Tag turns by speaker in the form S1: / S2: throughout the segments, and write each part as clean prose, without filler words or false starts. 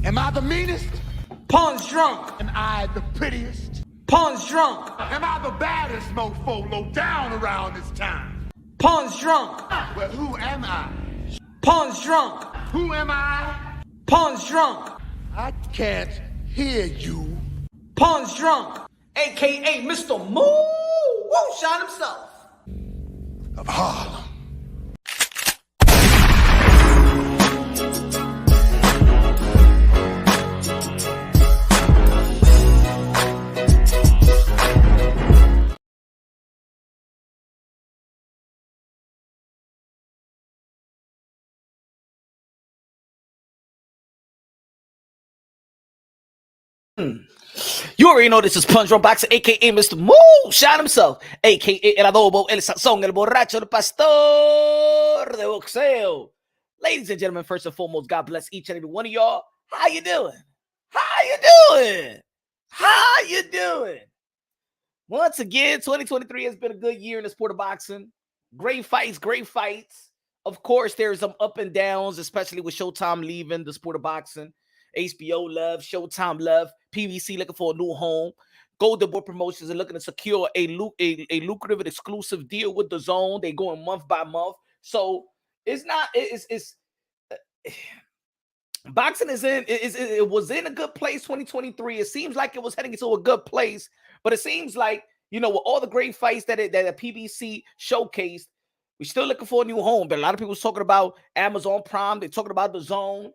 S1: Am I the meanest?
S2: Pawn's drunk.
S1: Am I the prettiest?
S2: Pawn's drunk.
S1: Am I the baddest mofo low down around this time?
S2: Pawn's drunk.
S1: Well, who am I?
S2: Pawn's drunk.
S1: Who am I?
S2: Pawn's drunk.
S1: I can't hear you.
S2: Pawn's drunk. AKA Mr. Moo Woo Shot himself.
S1: Of Harlem.
S2: You already know this is Punch Drunk Boxer, aka Mr. Moo Shot himself, aka El Adobo, El Sazón, El Borracho, El Pastor de Boxeo. Ladies and gentlemen, first and foremost, God bless each and every one of y'all. How you doing? How you doing? How you doing? Once again, 2023 has been a good year in the sport of boxing. Great fights, great fights. Of course, there's some up and downs, especially with Showtime leaving the sport of boxing. HBO love, Showtime love, PBC looking for a new home. Golden Boy Promotions are looking to secure a lucrative and exclusive deal with the Zone. They going month by month. So boxing it was in a good place 2023. It seems like it was heading into a good place, but it seems like, with all the great fights that PBC showcased, we're still looking for a new home. But a lot of people talking about Amazon Prime. They're talking about the Zone.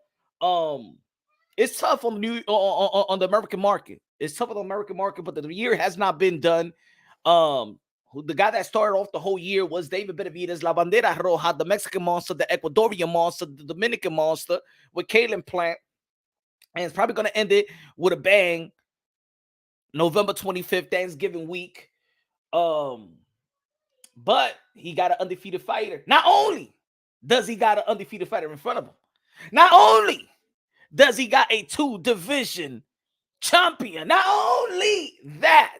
S2: It's tough on the American market. It's tough on the American market, but the year has not been done. The guy that started off the whole year was David Benavidez, La Bandera Roja, the Mexican monster, the Ecuadorian monster, the Dominican monster with Kalen Plant. And it's probably going to end it with a bang November 25th, Thanksgiving week. But he got an undefeated fighter. Not only does he got an undefeated fighter in front of him, not only does he got a 2-division champion, not only that,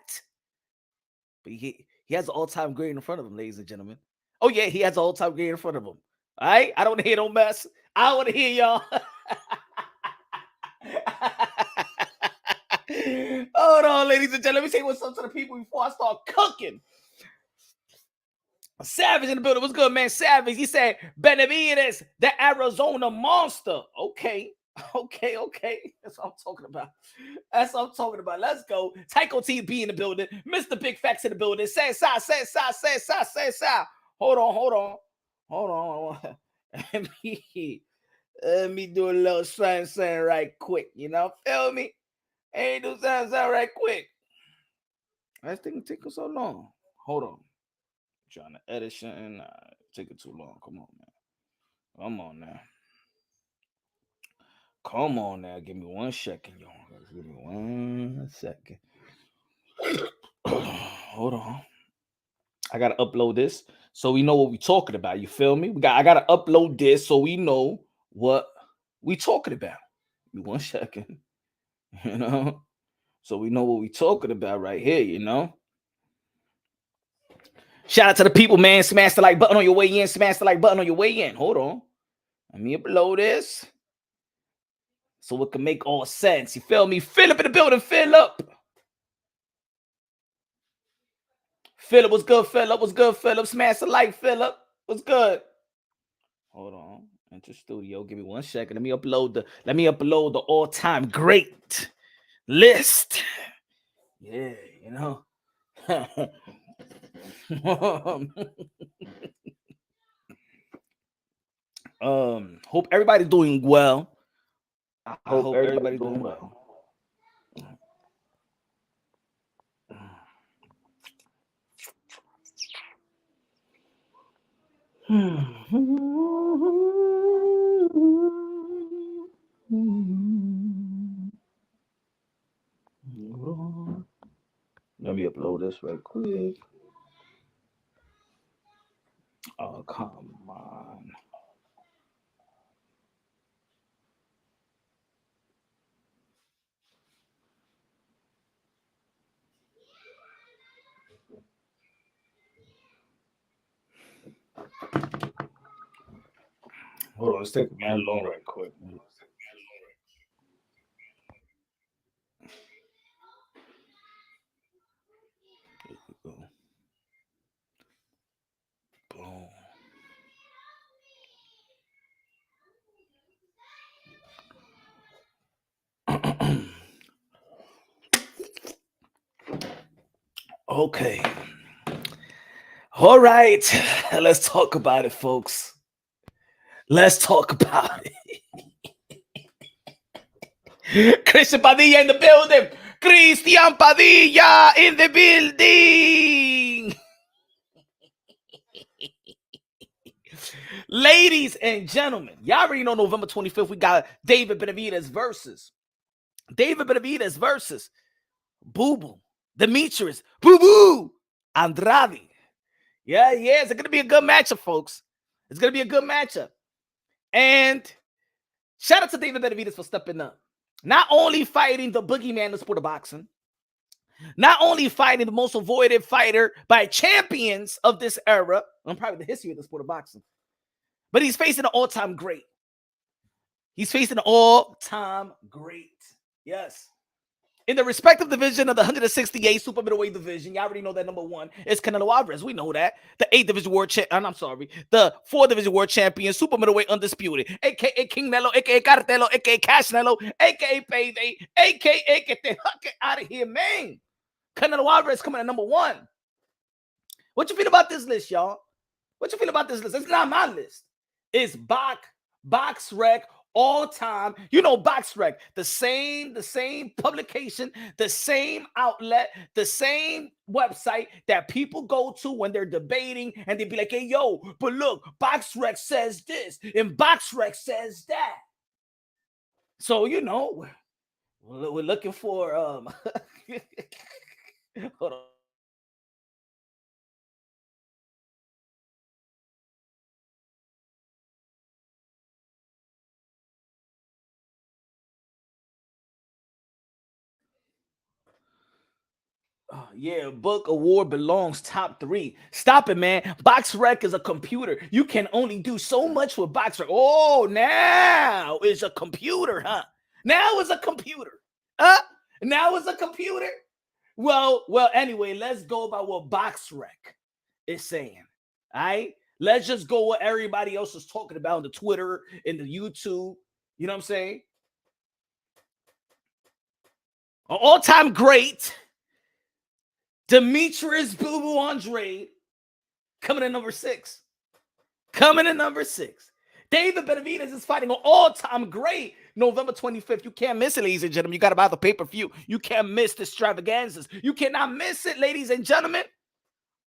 S2: but he has an all-time great in front of him, ladies and gentlemen. Oh, yeah, he has an all-time great in front of him. All right? I don't want to hear no mess. I want to hear y'all. Hold on, ladies and gentlemen. Let me say what's up to the people before I start cooking. Savage in the building. What's good, man? Savage. He said, Benavidez, the Arizona monster. Okay. That's what I'm talking about. Let's go. Tycho TB in the building. Mr. Big Facts in the building. Say. Hold on. Let me do a little something right quick. Feel me? Ain't do something right quick. That thing taking so long. Hold on. Trying to edit something. Taking too long. Come on, man. Come on now. Give me 1 second, y'all. Give me 1 second. Hold on. I gotta upload this so we know what we're talking about. You feel me? I gotta upload this so we know what we talking about. Give me 1 second. So we know what we talking about right here, Shout out to the people, man. Smash the like button on your way in. Smash the like button on your way in. Hold on. Let me upload this so it can make all sense. You feel me? Philip in the building. Philip, what's good, Philip? Smash the like, Philip. What's good? Hold on. Enter studio. Give me 1 second. Let me upload the all-time great list. Yeah, Hope everybody's doing well. I hope everybody's doing well. Let me upload this right quick. Oh, come on. Hold on, let's take a man long right quick. Okay. All right. Let's talk about it, folks. Let's talk about it. Christian Padilla in the building. Christian Padilla in the building. Ladies and gentlemen, y'all already know November 25th, we got David Benavidez versus Boo Boo, Demetrius, Boo Boo, Andrade. Yeah, it's going to be a good matchup, folks. It's going to be a good matchup. And shout out to David Benavidez for stepping up. Not only fighting the boogeyman in the sport of boxing, not only fighting the most avoided fighter by champions of this era, and probably the history of the sport of boxing, but he's facing an all-time great. He's facing an all-time great. Yes. In the respective division of the 168 super middleweight division, you already know that number one is Canelo Alvarez. We know that. The 8th division world champion, the 4th division world champion, super middleweight undisputed, aka King Nelo, aka Cartelo, aka Cash Nelo, aka Payday, aka get the fuck out of here, man. Canelo Alvarez coming at number one. What you feel about this list, y'all? What you feel about this list? It's not my list. It's BoxRec all time. You know BoxRec, the same publication, the same outlet, the same website that people go to when they're debating, and they be like, hey, yo, but look, BoxRec says this and BoxRec says that. So, you know, we're looking for hold on. Yeah, book award belongs top 3. Stop it, man. BoxRec is a computer. You can only do so much with BoxRec. Oh, now it's a computer, huh? Now it's a computer. Now it's a computer. Well, anyway, let's go by what BoxRec is saying. All right? Let's just go what everybody else is talking about on the Twitter, in the YouTube. You know what I'm saying? An all-time great, Demetrius Boo Boo Andrade, coming in number 6. David Benavidez is fighting an all-time great November 25th. You can't miss it, ladies and gentlemen. You got to buy the pay-per-view. You can't miss the extravaganzas. You cannot miss it, ladies and gentlemen.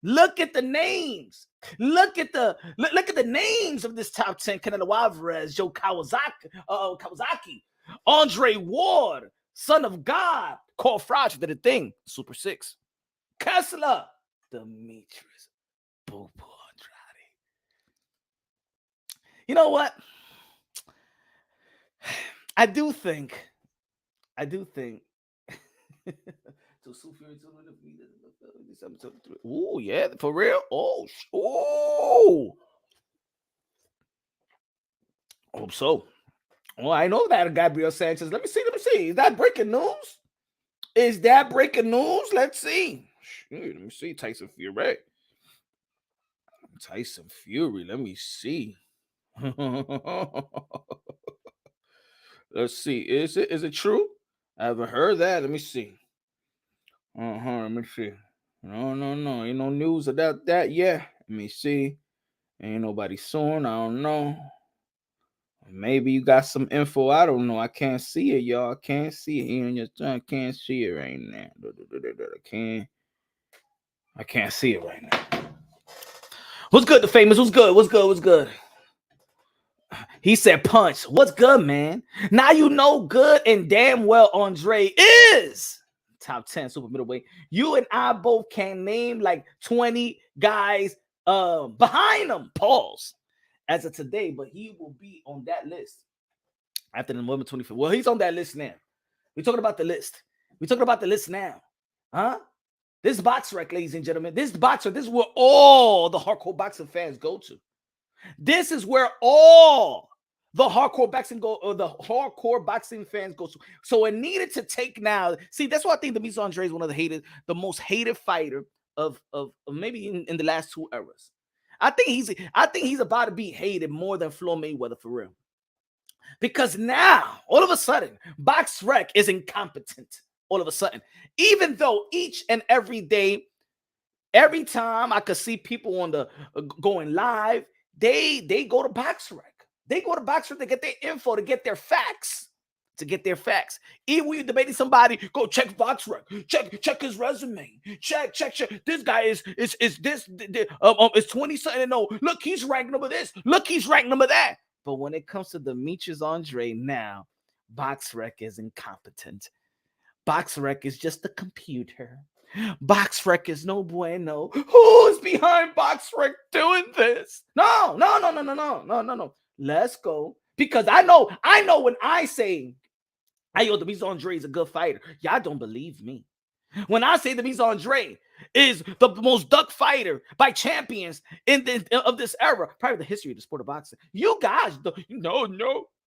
S2: Look at the names. Look at the names of this top 10. Canelo Alvarez, Joe Kawasaki, Andre Ward, Son of God, Cole Frazier did a thing, Super 6. Kessler, Demetrius, Boo Boo Andrade. You know what? I do think. Oh yeah, for real. Oh. Hope so. Well, I know that Gabriel Sanchez. Let me see. Is that breaking news? Let's see. Let me see. Tyson Fury. Let me see. Let's see. Is it true? I haven't heard that. Let me see. Let me see. No. Ain't no news about that yet. Let me see. Ain't nobody suing. I don't know. Maybe you got some info. I don't know. I can't see it, y'all. I can't see it. Here on your thumb. I can't see it right now. I can't see it right now. What's good, the famous? What's good? He said punch. What's good, man? Now you know good and damn well Andre is top 10 super middleweight. You and I both can name like 20 guys behind him. Pause. As of today, but he will be on that list after the November 25th. Well, he's on that list now. We're talking about the list. Now. Huh? This BoxRec, ladies and gentlemen, this is where all the hardcore boxing fans go to. This is where all the hardcore boxing fans go to. So it needed to take now. See, that's why I think Demetrius Andrade is one of the most hated fighter of maybe in the last 2 eras. I think he's about to be hated more than Floyd Mayweather, for real. Because now, all of a sudden, BoxRec is incompetent. All of a sudden, even though each and every day every time I could see people on the going live, they go to BoxRec. They go to BoxRec to get their info, to get their facts. To get their facts. Even when you're debating somebody, go check BoxRec, check his resume, check. This guy is 20 something. No, look, he's ranked number this. Look, he's ranked number that. But when it comes to Demetrius Andrade, now BoxRec is incompetent. BoxRec is just a computer. BoxRec is no bueno. Who's behind BoxRec doing this? No. Let's go. Because I know when I say, Demetrius Andrade is a good fighter, y'all don't believe me. When I say Demetrius Andrade is the most duck fighter by champions of this era, probably the history of the sport of boxing, you guys,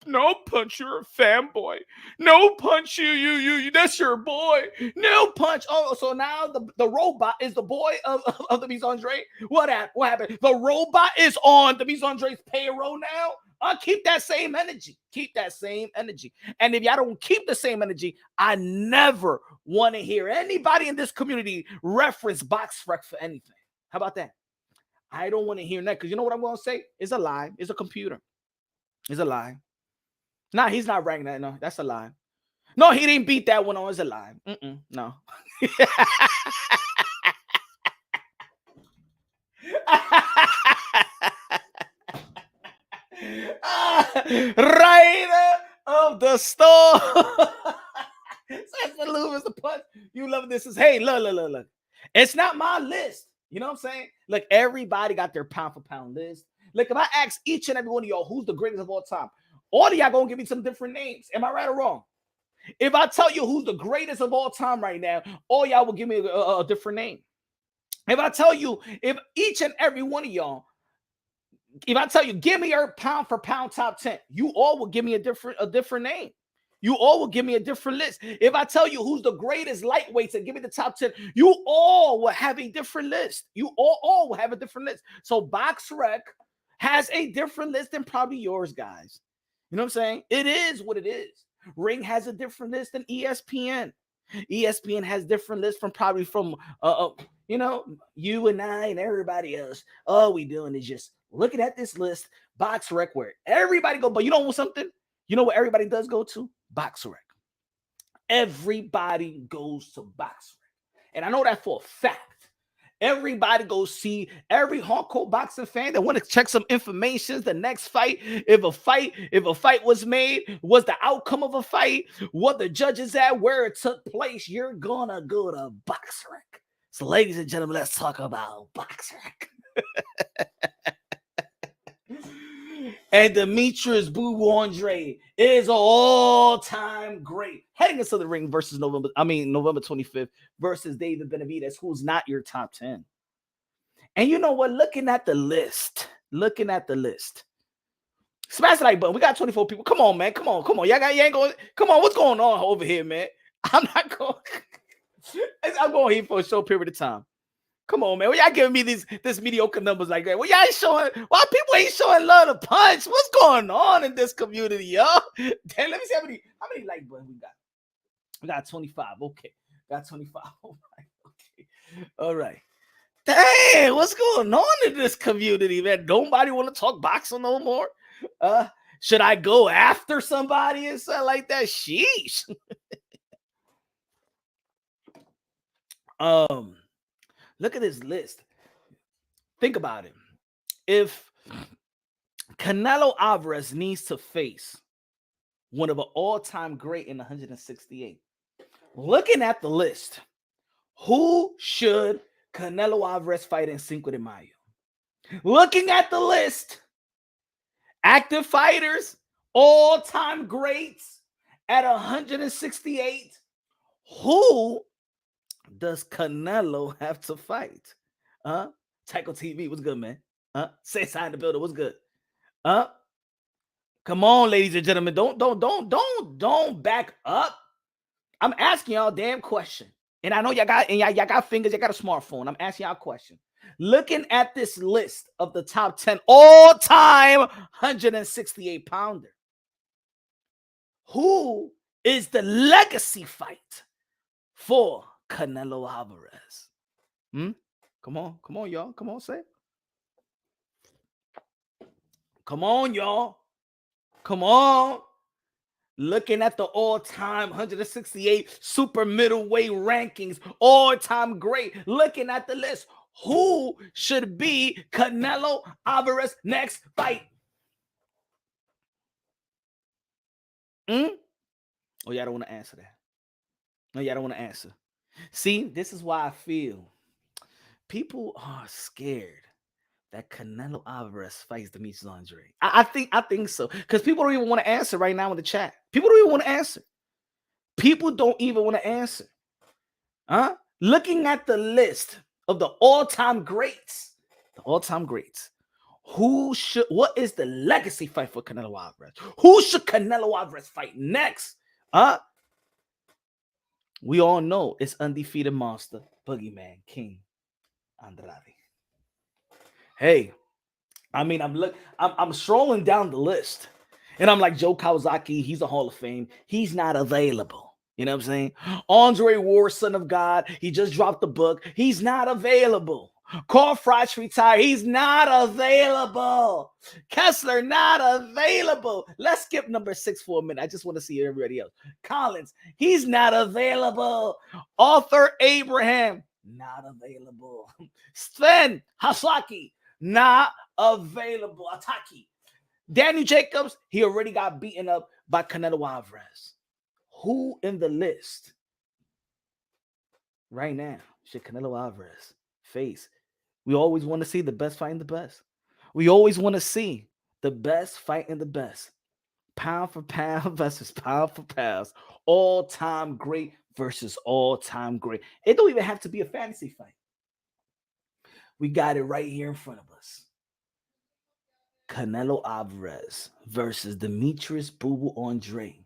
S2: no punch, you're a fanboy. No punch, you that's your boy. No punch. Oh, so now the robot is the boy of Demetrius Andrade. What happened? The robot is on Demetrius Andrade's payroll now. Keep that same energy. Keep that same energy. And if y'all don't keep the same energy, I never want to hear anybody in this community reference BoxRec for anything. How about that? I don't want to hear that, because you know what I'm going to say? It's a lie. It's a computer. It's a lie. Nah, he's not ranking that. No, that's a lie. No, he didn't beat that one on. It's a lie. No. Right of the store. Says the Lewis the punch. You love this. Is hey, look. It's not my list. You know what I'm saying? Look, everybody got their pound for pound list. Look, if I ask each and every one of y'all who's the greatest of all time, all of y'all gonna give me some different names. Am I right or wrong? If I tell you who's the greatest of all time right now, all y'all will give me a different name. If I tell you, if each and every one of y'all, if I tell you, give me your pound for pound top 10, you all will give me a different name. You all will give me a different list. If I tell you who's the greatest lightweights and give me the top 10, you all will have a different list. You all will have a different list. So BoxRec has a different list than probably yours, guys. You know what I'm saying? It is what it is. Ring has a different list than ESPN. ESPN has different lists from you and I and everybody else. All we doing is just looking at this list, BoxRec, where everybody go. But you know something? You know what everybody does go to? BoxRec. Everybody goes to BoxRec. And I know that for a fact. Everybody goes see every hardcore boxing fan that want to check some information. The next fight, if a fight was made, was the outcome of a fight, what the judges at, where it took place, you're gonna go to BoxRec. So, ladies and gentlemen, let's talk about BoxRec. And Demetrius Boo Andrade is an all-time great. Heading into the ring versus November 25th versus David Benavidez, who's not your top 10. And you know what? Looking at the list. Smash the like button. We got 24 people. Come on, man. Come on. You ain't going. Come on. What's going on over here, man? I'm not going. I'm going here for a short period of time. Come on, man. Why y'all giving me this mediocre numbers like that? Why people ain't showing love to punch? What's going on in this community, y'all? Damn, let me see how many like buttons we got. We got 25. Okay. Got 25. All right. Okay. All right. Dang, what's going on in this community, man? Nobody want to talk boxing no more? Should I go after somebody and something like that? Sheesh. Look at this list. Think about it. If Canelo Alvarez needs to face one of an all-time great in 168, looking at the list, who should Canelo Alvarez fight in Cinco de Mayo? Looking at the list, active fighters, all-time greats at 168, who does Canelo have to fight? Tycho TV, what's good, man? Say sign in the building, what's good? Come on, ladies and gentlemen, don't back up. I'm asking y'all a damn question, and I know y'all got fingers, y'all got a smartphone. I'm asking y'all a question. Looking at this list of the top 10 all-time 168 pounder, who is the legacy fight for Canelo Alvarez? Come on, y'all. Come on, say it. Come on, y'all. Come on. Looking at the all-time 168 super middleweight rankings, all-time great. Looking at the list, who should be Canelo Alvarez next fight? Oh, y'all don't want to answer that. No, y'all don't want to answer. See, this is why I feel people are scared that Canelo Alvarez fights Demetrius Andrade. I think so. Because people don't even want to answer right now in the chat. People don't even want to answer. People don't even want to answer. Huh? Looking at the list of the all-time greats, what is the legacy fight for Canelo Alvarez? Who should Canelo Alvarez fight next? We all know it's undefeated monster, Boogeyman King Andrade. Hey, I mean, I'm scrolling down the list, and I'm like, Joe Kawasaki, he's a Hall of Fame. He's not available. You know what I'm saying? Andre Ward, Son of God, he just dropped the book. He's not available. Carl Froch retired. He's not available. Kessler, not available. Let's skip number 6 for a minute. I just want to see everybody else. Collins, he's not available. Arthur Abraham, not available. Sven Hasaki, not available. Ataki. Danny Jacobs, he already got beaten up by Canelo Alvarez. Who in the list right now should Canelo Alvarez face? We always want to see the best fighting the best. We always want to see the best fighting the best. Pound for pound versus pound for pound. All-time great versus all-time great. It don't even have to be a fantasy fight. We got it right here in front of us. Canelo Alvarez versus Demetrius Boo Andrade.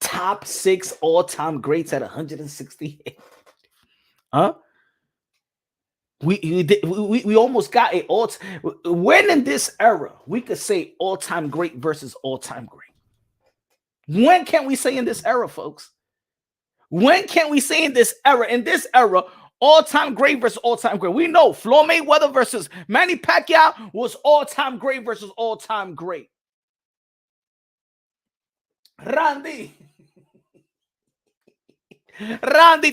S2: Top 6 all-time greats at 168. Huh? We almost got a all. When in this era we could say all-time great versus all-time great? When can we say in this era, folks? When can we say in this era? In this era, all-time great versus all-time great. We know Floyd Mayweather versus Manny Pacquiao was all-time great versus all-time great. Randy,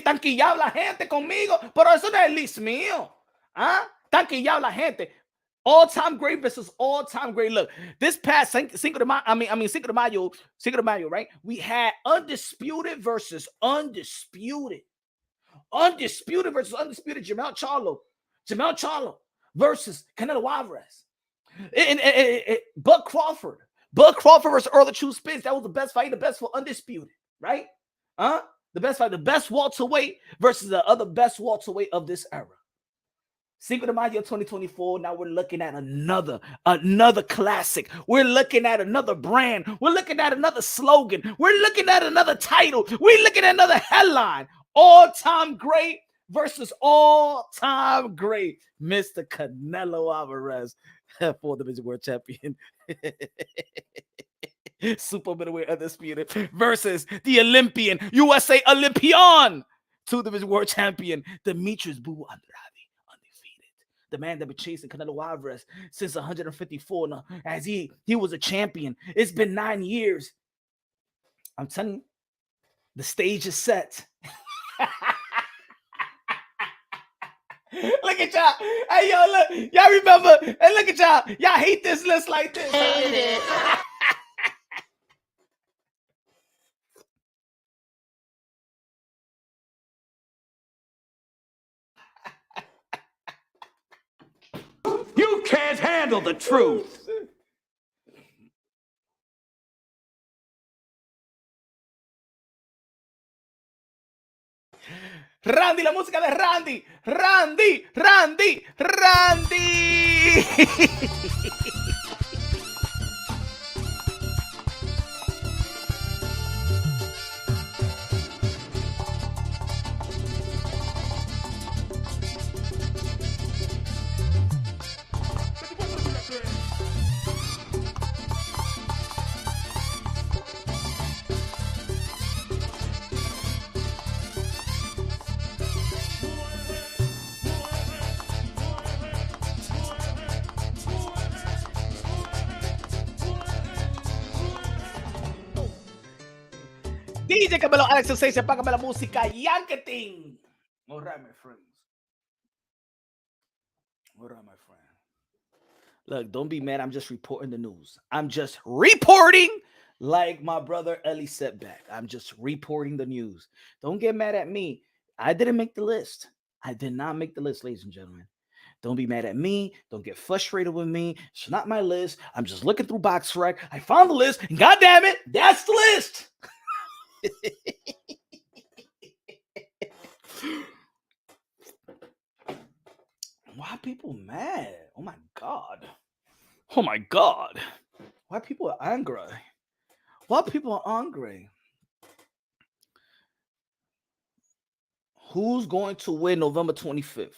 S2: tanquillado la gente conmigo, pero eso no es list mío. Tanquillado la gente. All-time great versus all-time great. Look, this past Cinco de Mayo, right? We had undisputed versus undisputed. Undisputed versus undisputed. Jamel Charlo versus Canelo Alvarez. Bud Crawford versus Earl of True Spence. That was the best fight, the best for undisputed, right? The best fight, the best welterweight versus the other best welterweight of this era. Cinco de Mayo 2024. Now we're looking at another classic. We're looking at another brand. We're looking at another slogan. We're looking at another title. We're looking at another headline. All-time great versus all-time great. Mr. Canelo Alvarez, 4-division world champion. Super middleweight undisputed versus the Olympian, USA Olympian, 2-division world champion, Demetrius Boo Andrade, undefeated. The man that been chasing Canelo Alvarez since 154 now, as he was a champion. It's been 9 years. I'm telling you, the stage is set. Look at y'all. Hey, yo, look. Y'all remember? Hey, look at y'all. Y'all hate this list like this. Hate it.
S1: You can't handle the truth.
S2: Randy, la música de Randy. Randy. DJ Camelo Alex Sensation, págame la música, yanketing. All right, my friends. All right, my friend. Look, don't be mad. I'm just reporting the news. I'm just reporting, like my brother Ellie said back. I'm just reporting the news. Don't get mad at me. I didn't make the list. I did not make the list, ladies and gentlemen. Don't be mad at me. Don't get frustrated with me. It's not my list. I'm just looking through BoxRec. I found the list, and God damn it, that's the list. Why are people mad? Oh my God. Oh my God. Why people are angry? Why people are angry? Who's going to win November 25th?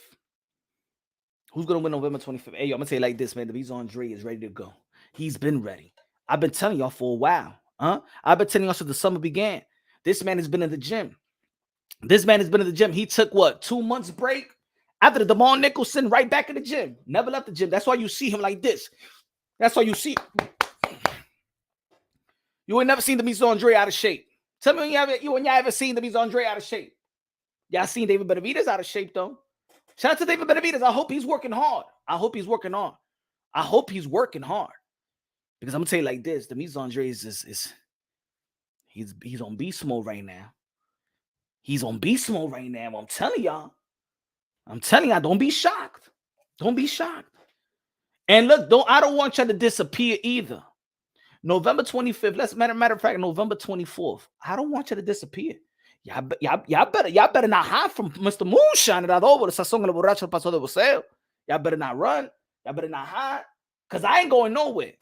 S2: Who's going to win November 25th? Hey, yo, I'm going to say it like this, man. Demetrius Andrade is ready to go. He's been ready. I've been telling y'all for a while. I've been telling y'all since the summer began. This man has been in the gym. He took, what, 2 months break? After the DeMar Nicholson, right back in the gym. Never left the gym. That's why you see him like this. That's why you see. You ain't never seen Demetrius Andrade out of shape. Tell me when you ever seen Demetrius Andrade out of shape. Y'all seen David Benavidez out of shape, though. Shout out to David Benavidez. I hope he's working hard. Because I'm going to tell you like this. Demetrius Andrade he's on beast mode right now. I'm telling y'all, don't be shocked. And look, I don't want y'all to disappear either. November 25th, matter of fact, November 24th. I don't want you to disappear. Y'all better not hide from Mr. Moonshine. Y'all better not run. Y'all better not hide. Because I ain't going nowhere.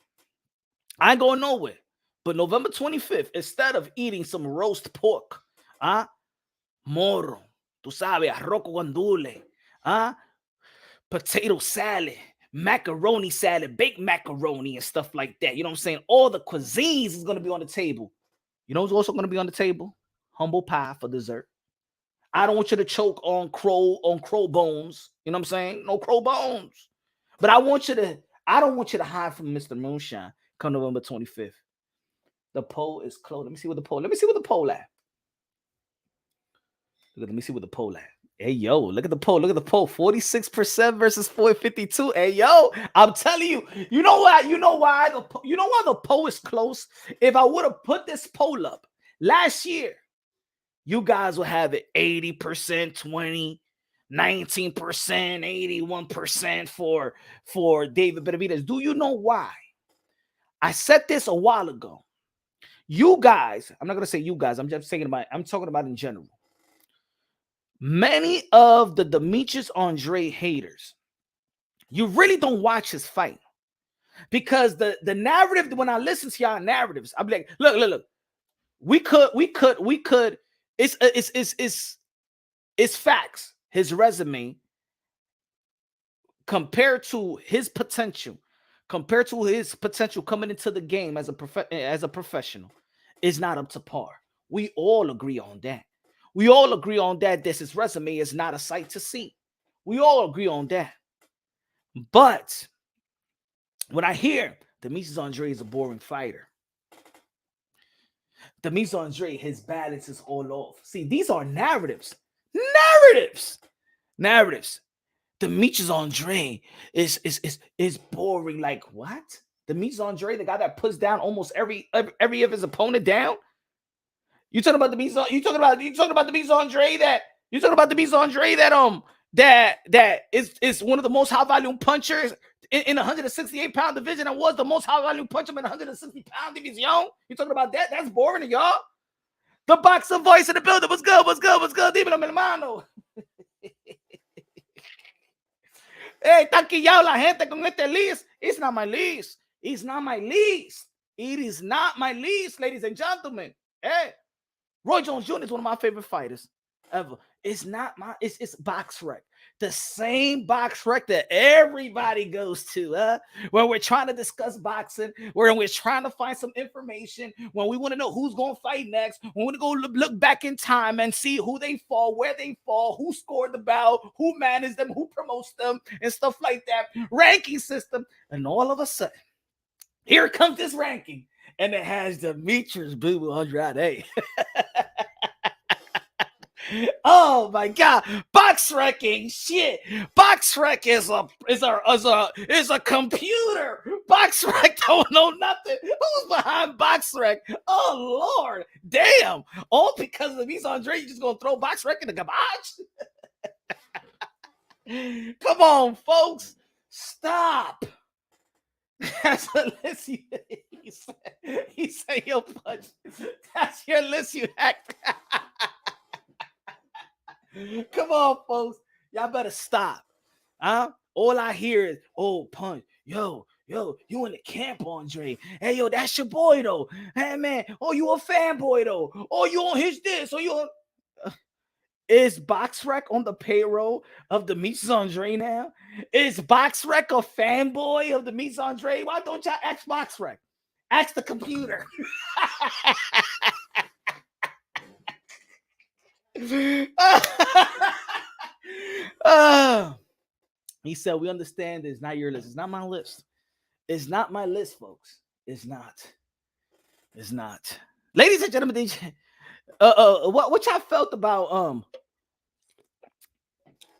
S2: But November 25th, instead of eating some roast pork, moro, tú sabes, arroz con guandule, potato salad, macaroni salad, baked macaroni and stuff like that. You know what I'm saying? All the cuisines is going to be on the table. You know what's also going to be on the table? Humble pie for dessert. I don't want you to choke on crow bones. You know what I'm saying? No crow bones. But I don't want you to hide from Mr. Moonshine come November 25th. The poll is closed. Let me see what the poll at. Let me see what the poll at. Hey, yo, look at the poll. 46% versus 452. Hey, yo, I'm telling you, you know why the poll is close? If I would have put this poll up last year, you guys will have it 80%, 20, 19%, 81% for David Benavidez. Do you know why? I said this a while ago. You guys, I'm not going to say you guys, I'm talking about in general. Many of the Demetrius Andrade haters, you really don't watch his fight. Because the narrative, when I listen to y'all narratives, I'm like, look. We could. It's facts. His resume compared to his potential coming into the game as a professional is not up to par. We all agree on that. That his resume is not a sight to see. We all agree on that. But when I hear Demetrius Andrade is a boring fighter, Demetrius Andrade, his balance is all off. See, these are narratives. Demetrius Andrade is boring. Like what? Demetrius Andrade, the guy that puts down almost every of his opponent down. You talking about Demetrius Andrade that is one of the most high volume punchers in 168-pound division and was the most high volume puncher in 160-pound division. You talking about that? That's boring to y'all. The boxer voice in the building. What's good? Dímelo, mi hermano. Hey, está quillado la gente con este list. It's not my list. It is not my list, ladies and gentlemen. Hey, Roy Jones Jr. is one of my favorite fighters ever. It's BoxRec. The same BoxRec that everybody goes to, when we're trying to discuss boxing, when we're trying to find some information, when we want to know who's going to fight next, when we want to go look back in time and see who they fall, where they fall, who scored the bout, who managed them, who promotes them, and stuff like that. Ranking system. And all of a sudden, here comes this ranking. And it has Demetrius Boo Andrade. Oh my god, BoxRec ain't shit. BoxRec is a computer. BoxRec don't know nothing. Who's behind BoxRec? Oh Lord, damn! All because of these Andrade, you just gonna throw BoxRec in the garbage? Come on, folks, stop. That's a list he said your punch. That's your list you hacked. Come on, folks. Y'all better stop. Huh? All I hear is, oh, punch. Yo, you in the camp, Andre. Hey, yo, that's your boy, though. Hey, man. Oh, you a fanboy, though. Oh, you on his this. Oh, you on... Is BoxRec on the payroll of Demetrius Andre now? Is BoxRec a fanboy of Demetrius Andre? Why don't y'all ask BoxRec? Ask the computer. He said, we understand it's not your list. It's not my list. It's not my list, folks. It's not. It's not. Ladies and gentlemen, what y'all felt about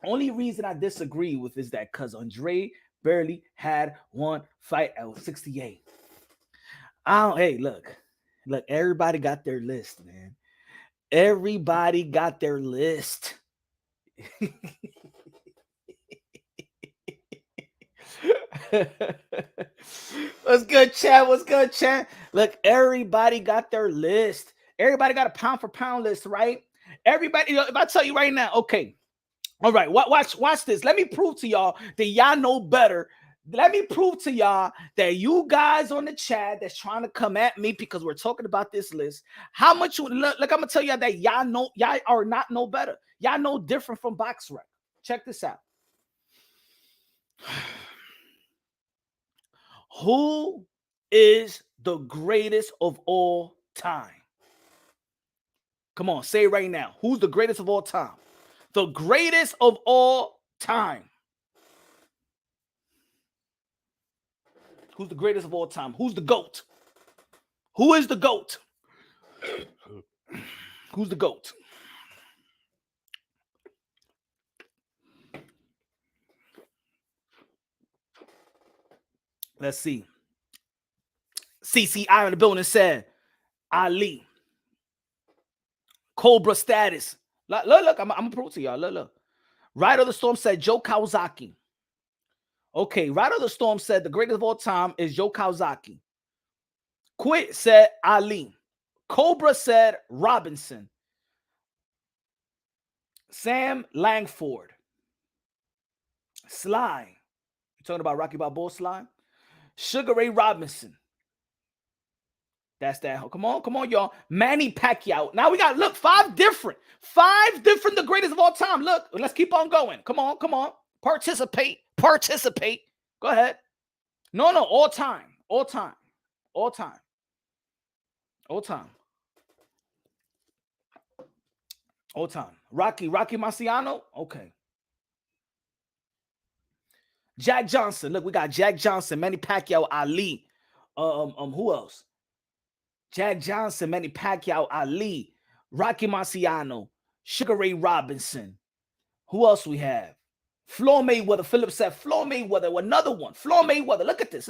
S2: only reason I disagree with is that because Andrade barely had one fight at 68. Hey, look, everybody got their list, man. Everybody got their list. What's good, chat? What's good, chat? Look, everybody got their list. Everybody got a pound for pound list, right? Everybody, if I tell you right now, okay, all right, watch this. Let me prove to y'all that y'all know better. Let me prove to y'all that you guys on the chat that's trying to come at me because we're talking about this list, how much you look. I'm gonna tell y'all that y'all are not know better. Y'all know different from BoxRec. Check this out. Who is the greatest of all time? Come on, say it right now. Who's the greatest of all time? The greatest of all time. Who's the greatest of all time? Who's the GOAT? Who is the GOAT? Who's the GOAT? Let's see. CCI in the building said Ali. Cobra status. Look, I'm gonna prove to y'all. Look. Rider of the Storm said Joe Kawasaki. Okay, Rider of the Storm said the greatest of all time is Joe Kawasaki. Quit said Ali. Cobra said Robinson. Sam Langford. Sly. You talking about Rocky Balboa Sly? Sugar Ray Robinson. That's that. Come on, y'all. Manny Pacquiao. Now we got, look, five different, the greatest of all time. Look, let's keep on going. Come on. Participate. Go ahead. No, all time. Rocky Marciano. Okay. Jack Johnson. Look, we got Jack Johnson, Manny Pacquiao, Ali. Who else? Jack Johnson, Manny Pacquiao, Ali, Rocky Marciano, Sugar Ray Robinson. Who else we have? Floyd Mayweather. Philip said Floyd Mayweather. Another one. Floyd Mayweather. Look at this.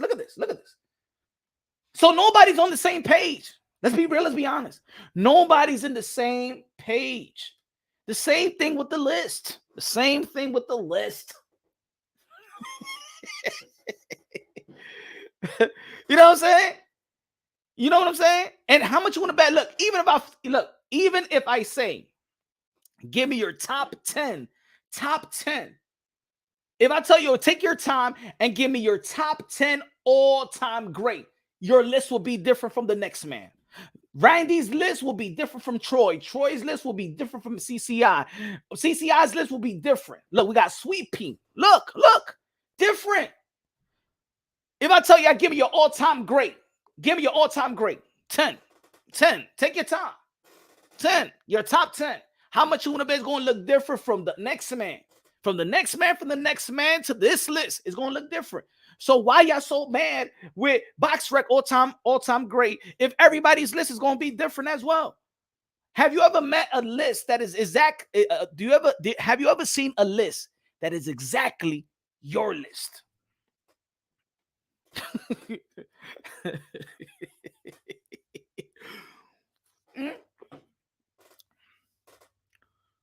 S2: So nobody's on the same page. Let's be real. Let's be honest. Nobody's in the same page. The same thing with the list. You know what I'm saying? And how much you want to bet? Look, even if I say, give me your top 10. If I tell you, take your time and give me your top 10 all-time great, your list will be different from the next man. Randy's list will be different from Troy. Troy's list will be different from CCI. CCI's list will be different. Look, we got Sweet Pea. Look, different. If I tell you, I give me your all-time great, give me your all-time great. 10. Take your time. 10. Your top 10. How much you want to bet is going to look different from the next man? From the next man to this list is going to look different. So why y'all so mad with BoxRec all-time great if everybody's list is going to be different as well? Have you ever met a list that is exact? Have you ever seen a list that is exactly your list?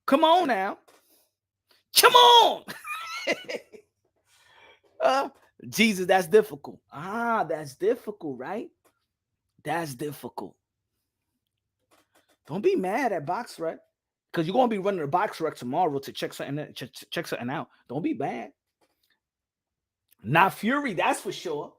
S2: Come on now. Come on. Jesus, that's difficult. That's difficult, right? That's difficult. Don't be mad at BoxRec, because you're gonna be running a BoxRec tomorrow to check something out. Don't be bad. Not Fury, that's for sure.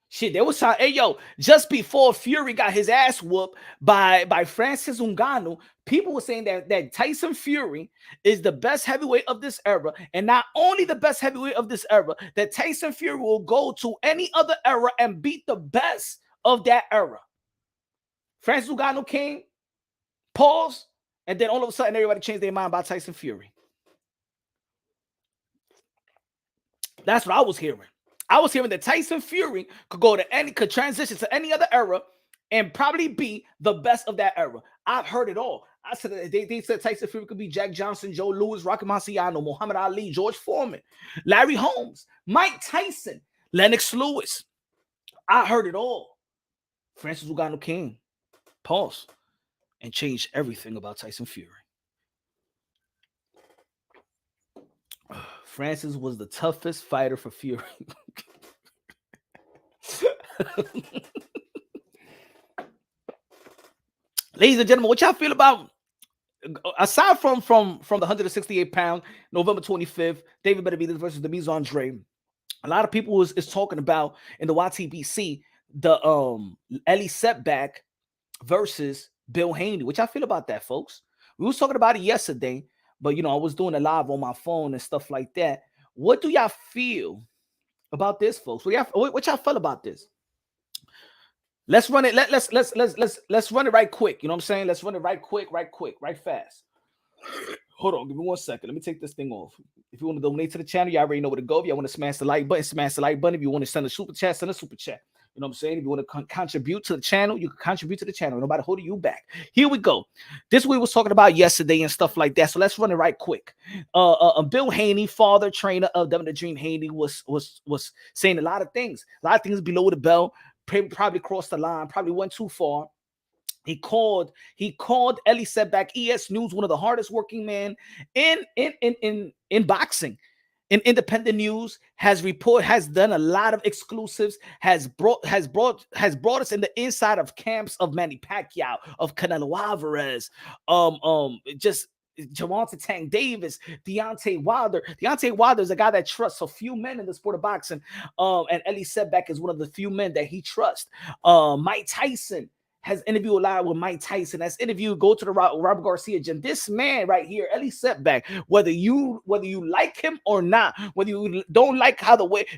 S2: Shit, there was time. Hey, yo, just before Fury got his ass whooped by Francis Ngannou, people were saying that Tyson Fury is the best heavyweight of this era, and not only the best heavyweight of this era, that Tyson Fury will go to any other era and beat the best of that era. Francis Ngannou came, pause, and then all of a sudden everybody changed their mind about Tyson Fury. That's what I was hearing. I was hearing that Tyson Fury could transition to any other era and probably be the best of that era. I've heard it all. I said they said Tyson Fury could be Jack Johnson, Joe Louis, Rocky Marciano, Muhammad Ali, George Foreman, Larry Holmes, Mike Tyson, Lennox Lewis. I heard it all. Francis Ngannou came, pause, and changed everything about Tyson Fury. Francis was the toughest fighter for Fury. Ladies and gentlemen, what y'all feel about, aside from the 168-pound November 25th, David Benavidez versus Demetrius Andrade? A lot of people is talking about in the YTBC the Ellie setback versus Bill Haney. What y'all feel about that, folks? We was talking about it yesterday, but I was doing it live on my phone and stuff like that. What do y'all feel about this, folks? What y'all feel about this? Let's run it. Let's run it right quick. You know what I'm saying? Let's run it right quick, right fast. Hold on, give me 1 second. Let me take this thing off. If you want to donate to the channel, you already know where to go. If you want to smash the like button, smash the like button. If you want to send a super chat, send a super chat. You know what I'm saying? If you want to contribute to the channel, you can contribute to the channel. Nobody holding you back. Here we go. This we was talking about yesterday and stuff like that. So let's run it right quick. Bill Haney, father trainer of Devin the Dream Haney, was saying a lot of things below the belt. Probably crossed the line. Probably went too far. He called Ellie Setback, ES News, one of the hardest working men in boxing. In independent news, has done a lot of exclusives, has brought us in the inside of camps of Manny Pacquiao, of Canelo Alvarez, just Gervonta Tank Davis, Deontay Wilder. Deontay Wilder is a guy that trusts a few men in the sport of boxing. And Ellie Setback is one of the few men that he trusts. Mike Tyson has interviewed a lot with Mike Tyson. Has interviewed, go to the Robert Garcia gym. This man right here, Ellie Setback, whether you like him or not, whether you don't like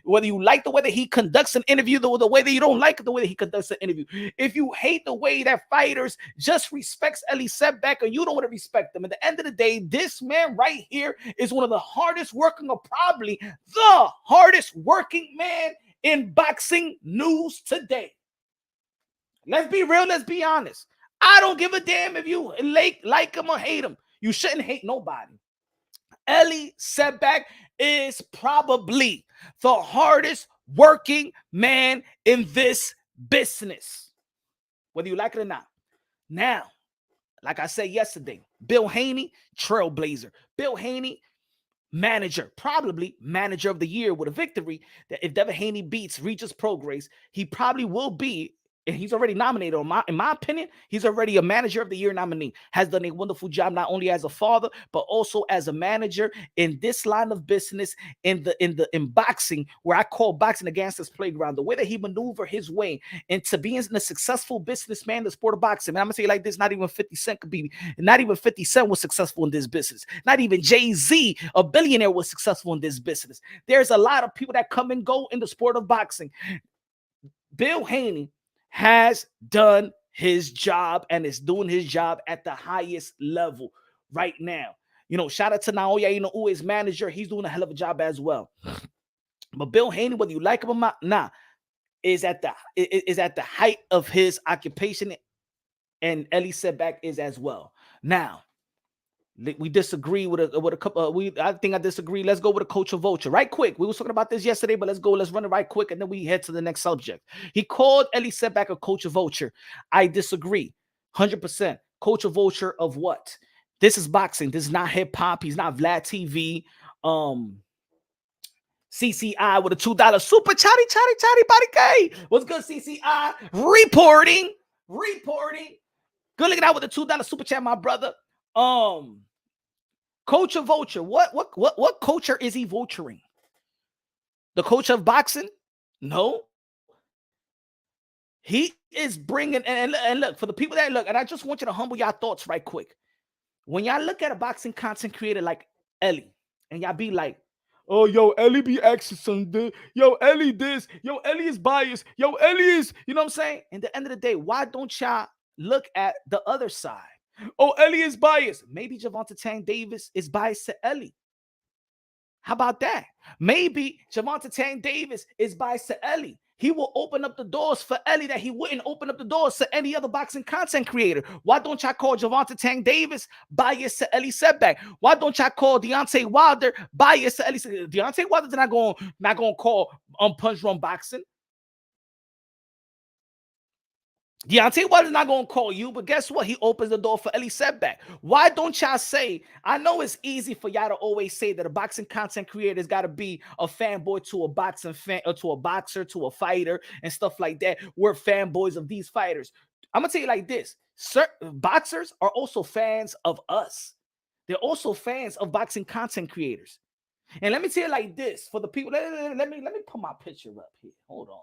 S2: whether you like the way that he conducts an interview, the way that you don't like the way that he conducts an interview. If you hate the way that fighters just respects Ellie Setback, or you don't want to respect them, at the end of the day, this man right here is one of the hardest working, or probably the hardest working man in boxing news today. Let's be real. Let's be honest. I don't give a damn if you like him or hate him. You shouldn't hate nobody. Ellie Setback is probably the hardest working man in this business, whether you like it or not. Now, like I said yesterday, Bill Haney, trailblazer. Bill Haney, manager, probably manager of the year with a victory. That if Devin Haney beats Regis Prograis, he probably will be. And he's already nominated. In my opinion, he's already a manager of the year nominee. Has done a wonderful job, not only as a father, but also as a manager in this line of business, in boxing, where I call boxing a gangster's playground. The way that he maneuvered his way into being a successful businessman in the sport of boxing. And I'm gonna say it like this: not even 50 Cent was successful in this business. Not even Jay-Z, a billionaire, was successful in this business. There's a lot of people that come and go in the sport of boxing. Bill Haney has done his job and is doing his job at the highest level right now. Shout out to Naoya Inoue, his manager. He's doing a hell of a job as well. But Bill Haney, whether you like him or not, is at the height of his occupation and Ellie Setback is as well. Now, we disagree with a couple. I think I disagree. Let's go with a Coach of Vulture right quick. We were talking about this yesterday, but let's go. Let's run it right quick, and then we head to the next subject. He called Ellie Setback a Coach of Vulture. I disagree, 100%. Coach of Vulture of what? This is boxing. This is not hip hop. He's not Vlad TV. CCI with a $2 super chatty body K. What's good, CCI? Reporting. Good looking out with a $2 super chat, my brother. Coach of Vulture. What culture is he vulturing? The coach of boxing? No. He is bringing, and look, for the people that look, and I just want you to humble your thoughts right quick. When y'all look at a boxing content creator like Ellie, and y'all be like, oh, yo, Ellie be asking something. Yo, Ellie this. Yo, Ellie is biased. Yo, Ellie is, you know what I'm saying? At the end of the day, why don't y'all look at the other side? Oh, Ellie is biased. Maybe Gervonta Tank Davis is biased to Ellie. How about that? Maybe Gervonta Tank Davis is biased to Ellie. He will open up the doors for Ellie that he wouldn't open up the doors to any other boxing content creator. Why don't y'all call Gervonta Tank Davis biased to Ellie Setback? Why don't y'all call Deontay Wilder biased to Ellie Setback? Deontay Wilder's not going to call Punch Drunk Boxing. Deontay Wilder's not going to call you, but guess what? He opens the door for Ellie Setback. Why don't y'all say, I know it's easy for y'all to always say that a boxing content creator's got to be a fanboy to a boxing fan, or to a boxer, to a fighter, and stuff like that. We're fanboys of these fighters. I'm going to tell you like this. Boxers are also fans of us. They're also fans of boxing content creators. And let me tell you like this. For the people, let me put my picture up here. Hold on.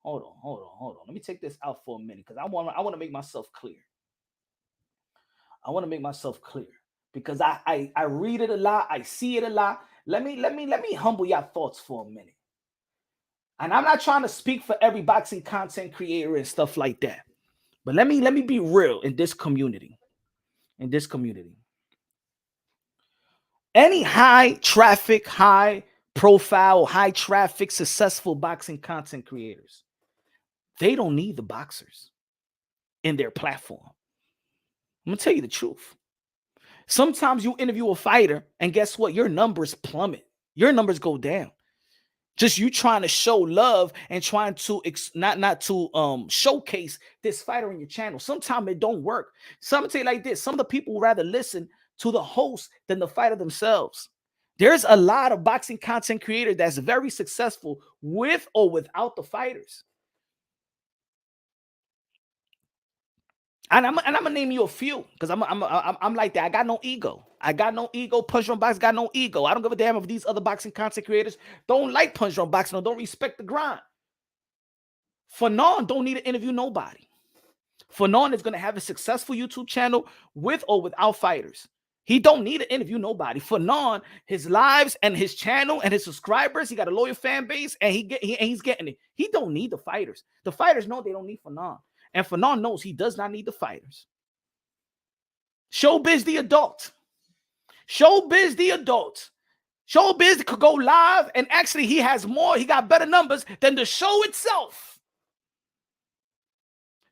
S2: Let me take this out for a minute because I want to make myself clear. Because I read it a lot, I see it a lot. Let me humble your thoughts for a minute. And I'm not trying to speak for every boxing content creator and stuff like that. But let me be real in this community. Any high traffic, high profile, high traffic, successful boxing content creators, they don't need the boxers in their platform. I'm going to tell you the truth. Sometimes you interview a fighter and guess what? Your numbers plummet. Your numbers go down. Just you trying to show love and trying to not to showcase this fighter in your channel. Sometimes it don't work. So I'm going to tell you like this. Some of the people would rather listen to the host than the fighter themselves. There's a lot of boxing content creators that's very successful with or without the fighters. And I'm gonna name you a few because I'm like that. I got no ego. Punch Drunk Boxing got no ego. I don't give a damn if these other boxing content creators don't like Punch Drunk Boxing or don't respect the grind. Fanon don't need to interview nobody. Fanon is gonna have a successful YouTube channel with or without fighters. He don't need to interview nobody. Fanon, his lives and his channel and his subscribers, he got a loyal fan base, and he's getting it. He don't need the fighters. The fighters know they don't need Fanon. And Fanon knows he does not need the fighters. Showbiz the adult. Showbiz could go live, and actually he got better numbers than the show itself.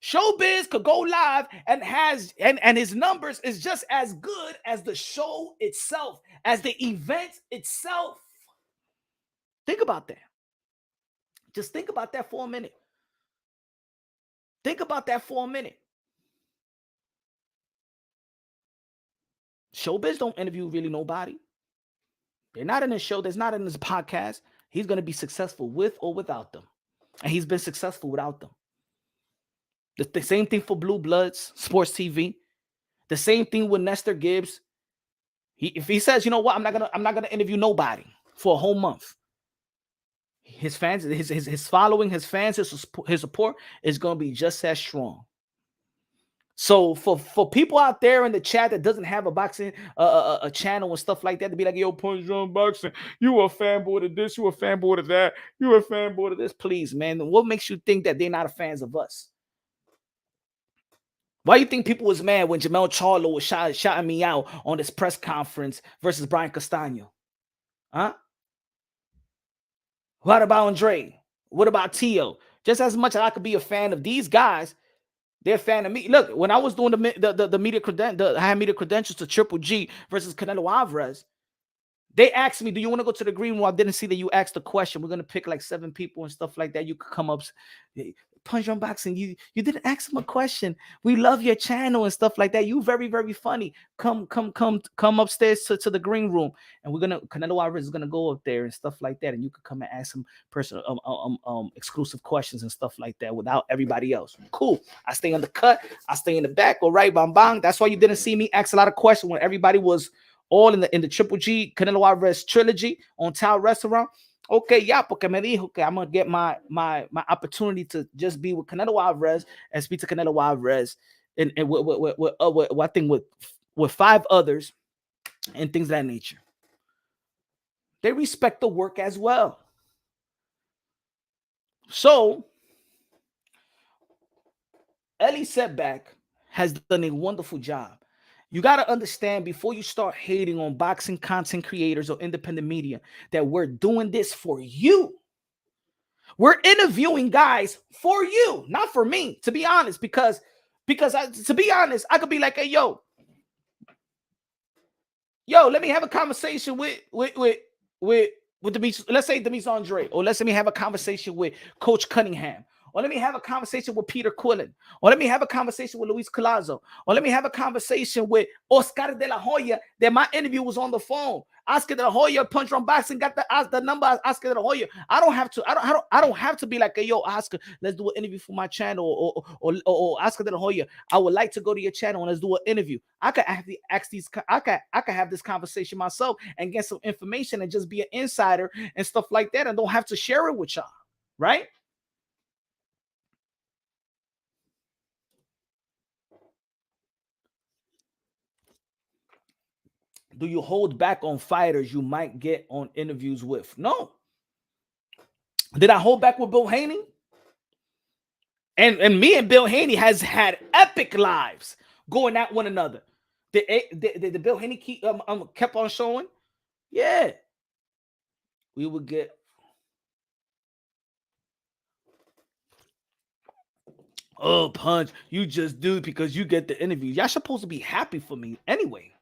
S2: Showbiz could go live and his numbers is just as good as the show itself, as the event itself. Think about that. Just think about that for a minute. Showbiz don't interview really nobody. They're not in his show. There's not in his podcast. He's going to be successful with or without them. And he's been successful without them. The same thing for Blue Bloods, Sports TV. The same thing with Nestor Gibbs. If he says, you know what, I'm not gonna interview nobody for a whole month. His fans, his following, his fans, his support is gonna be just as strong. So for people out there in the chat that doesn't have a boxing a channel and stuff like that, to be like, yo, Punch Drunk Boxing, you a fanboy of this, you a fanboy of that, you a fanboy of this, please, man. What makes you think that they're not fans of us? Why do you think people was mad when Jamel Charlo was shouting me out on this press conference versus Brian Castano? Huh? What about Andrade? What about Tio? Just as much as I could be a fan of these guys, They're a fan of me. Look, when I was doing the media I had media credentials to Triple G versus Canelo Alvarez. They asked me, do you want to go to the green room? I didn't see that you asked the question. We're going to pick like 7 people and stuff like that. You could come up. Punch Drunk Boxing, you didn't ask him a question. We love your channel and stuff like that. You very, very funny. Come upstairs to the green room. And Canelo Alvarez is going to go up there and stuff like that. And you could come and ask him personal, exclusive questions and stuff like that without everybody else. Cool. I stay on the cut. I stay in the back. All right, bang, bang. That's why you didn't see me ask a lot of questions when everybody was all in the Triple G Canelo Alvarez trilogy on Tao Restaurant. Okay, yeah, porque me dijo que I'm gonna get my opportunity to just be with Canelo Alvarez and speak to Canelo Alvarez and I think with 5 others and things of that nature. They respect the work as well. So Ellie Setback has done a wonderful job. You got to understand before you start hating on boxing content creators or independent media that we're doing this for you. We're interviewing guys for you, not for me, to be honest, because to be honest, I could be like, hey, yo, let me have a conversation with Demetrius, let's say Demetrius Andrade, or let's let me have a conversation with Coach Cunningham. Or let me have a conversation with Peter Quillen. Or let me have a conversation with Luis Colazo. Or let me have a conversation with Oscar de la Hoya that my interview was on the phone. Oscar de la Hoya, Punch Drunk Boxing, got the number of Oscar de la Hoya. I don't have to be like, hey, yo, Oscar, let's do an interview for my channel. Or Oscar de la Hoya, I would like to go to your channel and let's do an interview. I could have this conversation myself and get some information and just be an insider and stuff like that and don't have to share it with y'all, right? Do you hold back on fighters you might get on interviews with? No. Did I hold back with Bill Haney? And me and Bill Haney has had epic lives going at one another. Did Bill Haney kept on showing? Yeah. We would get. Oh, Punch, you just do because you get the interview. Y'all supposed to be happy for me anyway.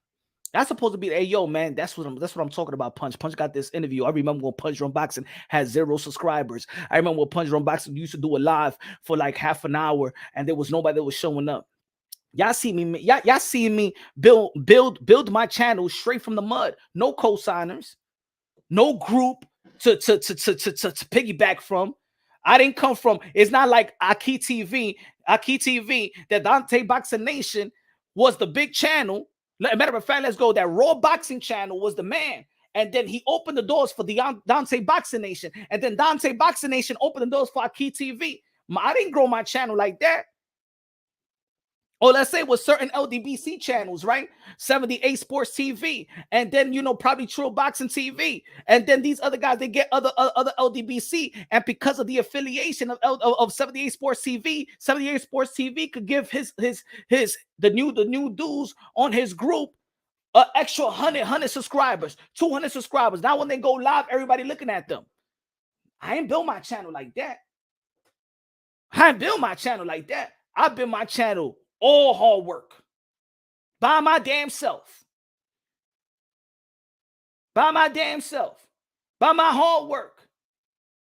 S2: That's supposed to be, hey, yo, man, that's what I'm talking about, Punch. Punch got this interview. I remember when Punch Drunk Boxing had 0 subscribers. I remember when Punch Drunk Boxing used to do a live for like half an hour and there was nobody that was showing up. Y'all see me, y'all see me build my channel straight from the mud. No co-signers, no group to piggyback from. I didn't come from, it's not like Aki TV, that Dante Boxing Nation was the big channel. Matter of fact, let's go. That Raw Boxing channel was the man. And then he opened the doors for the Dante Boxing Nation. And then Dante Boxing Nation opened the doors for Aki TV. I didn't grow my channel like that. Or let's say with certain LDBC channels, right? 78 Sports TV. And then, probably True Boxing TV. And then these other guys, they get other LDBC. And because of the affiliation of 78 Sports TV, 78 Sports TV could give the new dudes on his group an extra 100 subscribers, 200 subscribers. Now when they go live, everybody looking at them. I ain't build my channel like that. I built my channel all hard work. By my damn self. By my hard work.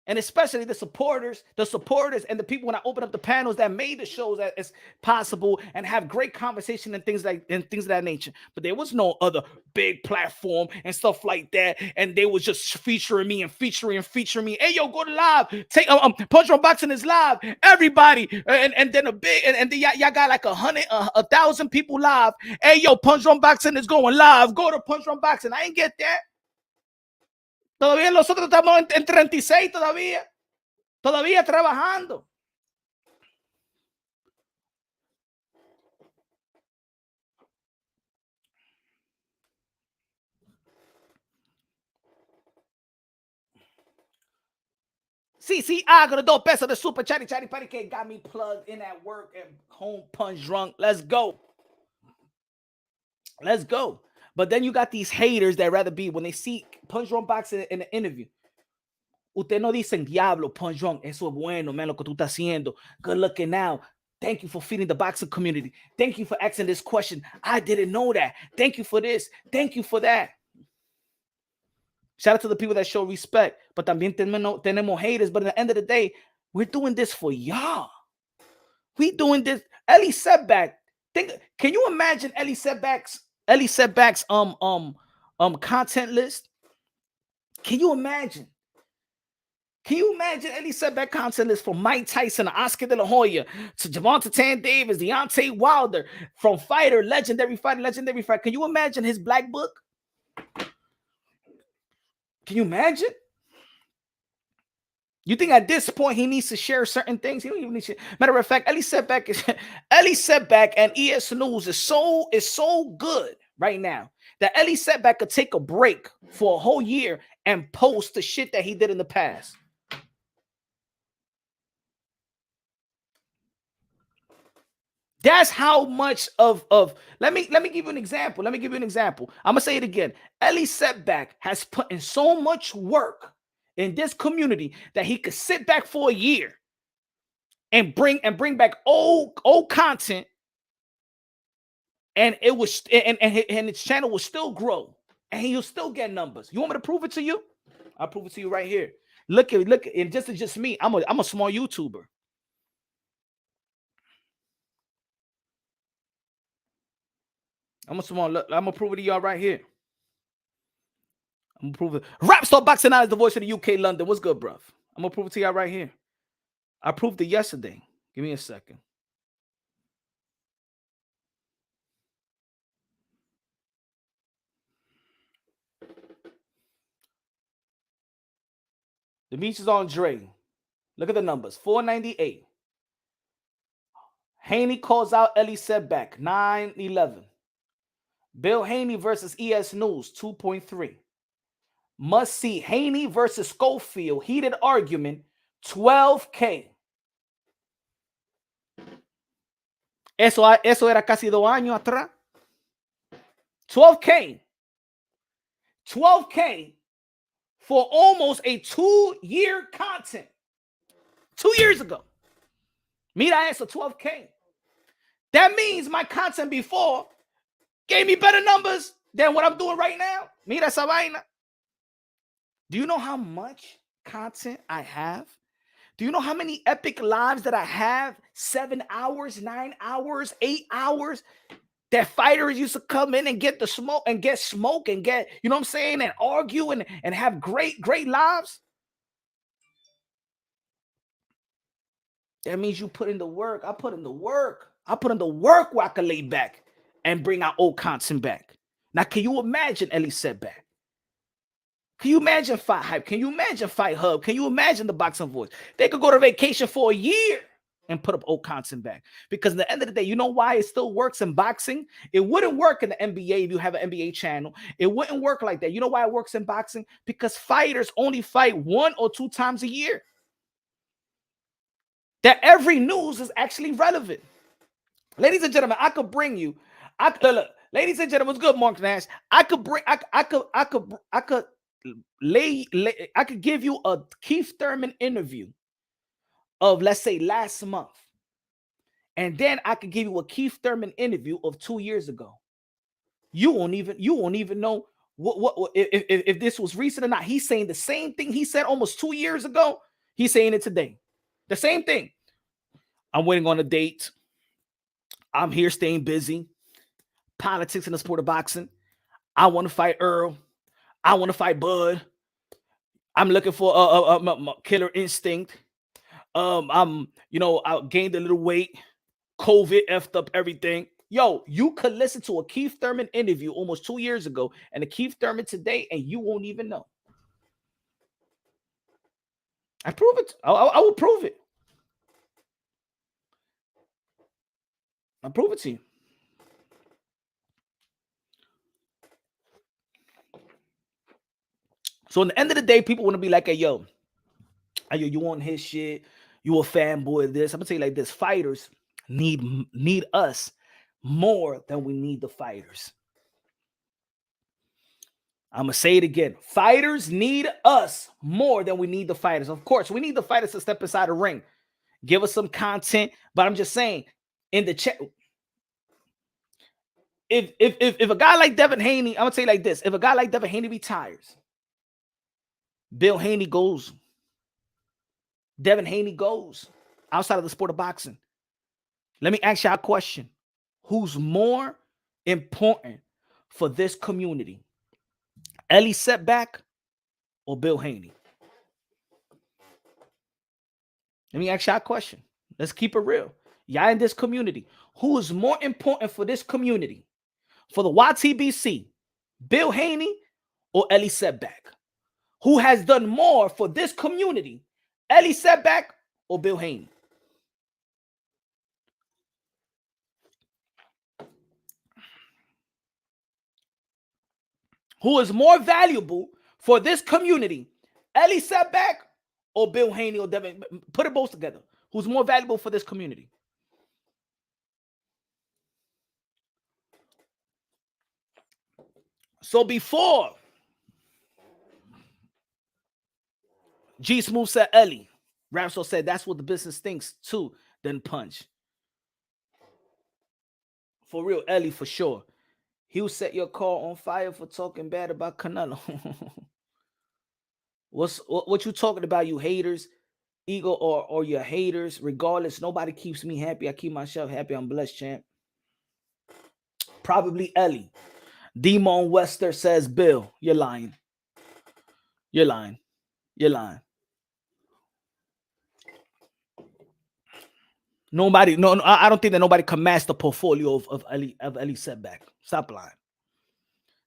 S2: And especially the supporters, and the people when I open up the panels that made the shows that it's possible and have great conversation and things of that nature. But there was no other big platform and stuff like that. And they was just featuring me and featuring me. Hey, yo, go to live. Take Punch Drunk Boxing is live. Everybody. And then and then y'all got like 1,000 people live. Hey, yo, Punch Drunk Boxing is going live. Go to Punch Drunk Boxing. I ain't get that. Todavía nosotros estamos en 36 todavía trabajando. Sí, con 2 pesos de super chatty party que got me plugged in at work and home Punch Drunk. Let's go. But then you got these haters that rather be when they see Punch Drunk Boxing in the interview. Usted no dicen, diablo, Punch Drunk, eso es bueno, man, lo que tú estás haciendo. Good looking now. Thank you for feeding the boxing community. Thank you for asking this question. I didn't know that. Thank you for this. Thank you for that. Shout out to the people that show respect. But también tenemos haters. But at the end of the day, we're doing this for y'all. We doing this. Ellie Setback. Can you imagine Ellie Setback's content list? Can you imagine? Can you imagine Ellie Setback content list from Mike Tyson, Oscar De La Hoya, to Javante Tan Davis, Deontay Wilder, from fighter, legendary fighter. Can you imagine his black book? Can you imagine? You think at this point he needs to share certain things? He don't even need to. Matter of fact, Ellie Setback and ES News is so good right now that Ellie Setback could take a break for a whole year and post the shit that he did in the past. That's how much of let me give you an example. I'm gonna say it again. Ellie Setback has put in so much work in this community that he could sit back for a year and bring back old content, and it was and his channel will still grow and he'll still get numbers. You want me to prove it to you? I'll prove it to you right here. Look at and just me. I'm a small YouTuber. I'm gonna prove it to y'all right here. I'm gonna prove it. Rap Star Boxing Out is the voice of the UK London. What's good, bruv? I'm gonna prove it to y'all right here. I proved it yesterday. Give me a second. Demetrius Andrade. Look at the numbers. 498. Haney calls out Ellie Setback. 911. Bill Haney versus ES News. 2.3. Must see Haney versus Schofield. Heated argument. 12K. Eso era casi 2 años atrás. 12K. 12K for almost a 2-year content. 2 years ago. Mira eso, 12K. That means my content before gave me better numbers than what I'm doing right now. Mira esa vaina. Do you know how much content I have? Do you know how many epic lives that I have? 7 hours, 9 hours, 8 hours that fighters used to come in and get the smoke and get you know what I'm saying, and argue and have great lives. That means you put in the work. I put in the work. Where I can lay back and bring our old content back. Now, can you imagine Ellie Setback? Can you imagine Fight Hype? Can you imagine Fight Hub? Can you imagine the Boxing Voice? They could go to vacation for a year and put up old content back. Because at the end of the day, you know why it still works in boxing? It wouldn't work in the NBA if you have an NBA channel. It wouldn't work like that. You know why it works in boxing? Because fighters only fight 1 or 2 times a year. That every news is actually relevant. Ladies and gentlemen, I could bring you. Look, ladies and gentlemen, what's good, Mark Nash? I could give you a Keith Thurman interview of, let's say, last month, and then I could give you a Keith Thurman interview of 2 years ago. You won't even know what if this was recent or not. He's saying the same thing he said almost 2 years ago. He's saying it today. The same thing. I'm waiting on a date. I'm here staying busy. Politics in the sport of boxing. I want to fight Earl. I want to fight Bud. I'm looking for a killer instinct. I gained a little weight. COVID effed up everything. Yo, you could listen to a Keith Thurman interview almost 2 years ago and a Keith Thurman today, and you won't even know. I prove it. I will prove it. I'll prove it to you. So at the end of the day, people want to be like, hey, yo, you want his shit? You a fanboy of this? I'm gonna tell you like this: fighters need us more than we need the fighters. I'm gonna say it again: fighters need us more than we need the fighters. Of course, we need the fighters to step inside the ring Give us some content. But I'm just saying, in the chat, if a guy like Devin Haney, I'm gonna say like this: if a guy like Devin Haney retires, Bill Haney goes. Devin Haney goes outside of the sport of boxing. Let me ask you a question: who's more important for this community, Ellie Setback or Bill Haney? Let me ask you a question. Let's keep it real. Y'all in this community, who is more important for this community, for the YTBC, Bill Haney or Ellie Setback? Who has done more for this community, Ellie Setback or Bill Haney? Who is more valuable for this community, Ellie Setback or Bill Haney or Devin? Put it both together. Who's more valuable for this community? So before G Smooth said Ellie, Rapso said that's what the business thinks too, then Punch. For real, Ellie for sure. He'll set your car on fire for talking bad about Canelo. What you talking about, you haters? Ego or your haters? Regardless, nobody keeps me happy. I keep myself happy. I'm blessed, champ. Probably Ellie. Demon Wester says Bill. You're lying. You're lying. You're lying. Nobody, no, I don't think that nobody can match the portfolio of Ellie Setback. Stop lying.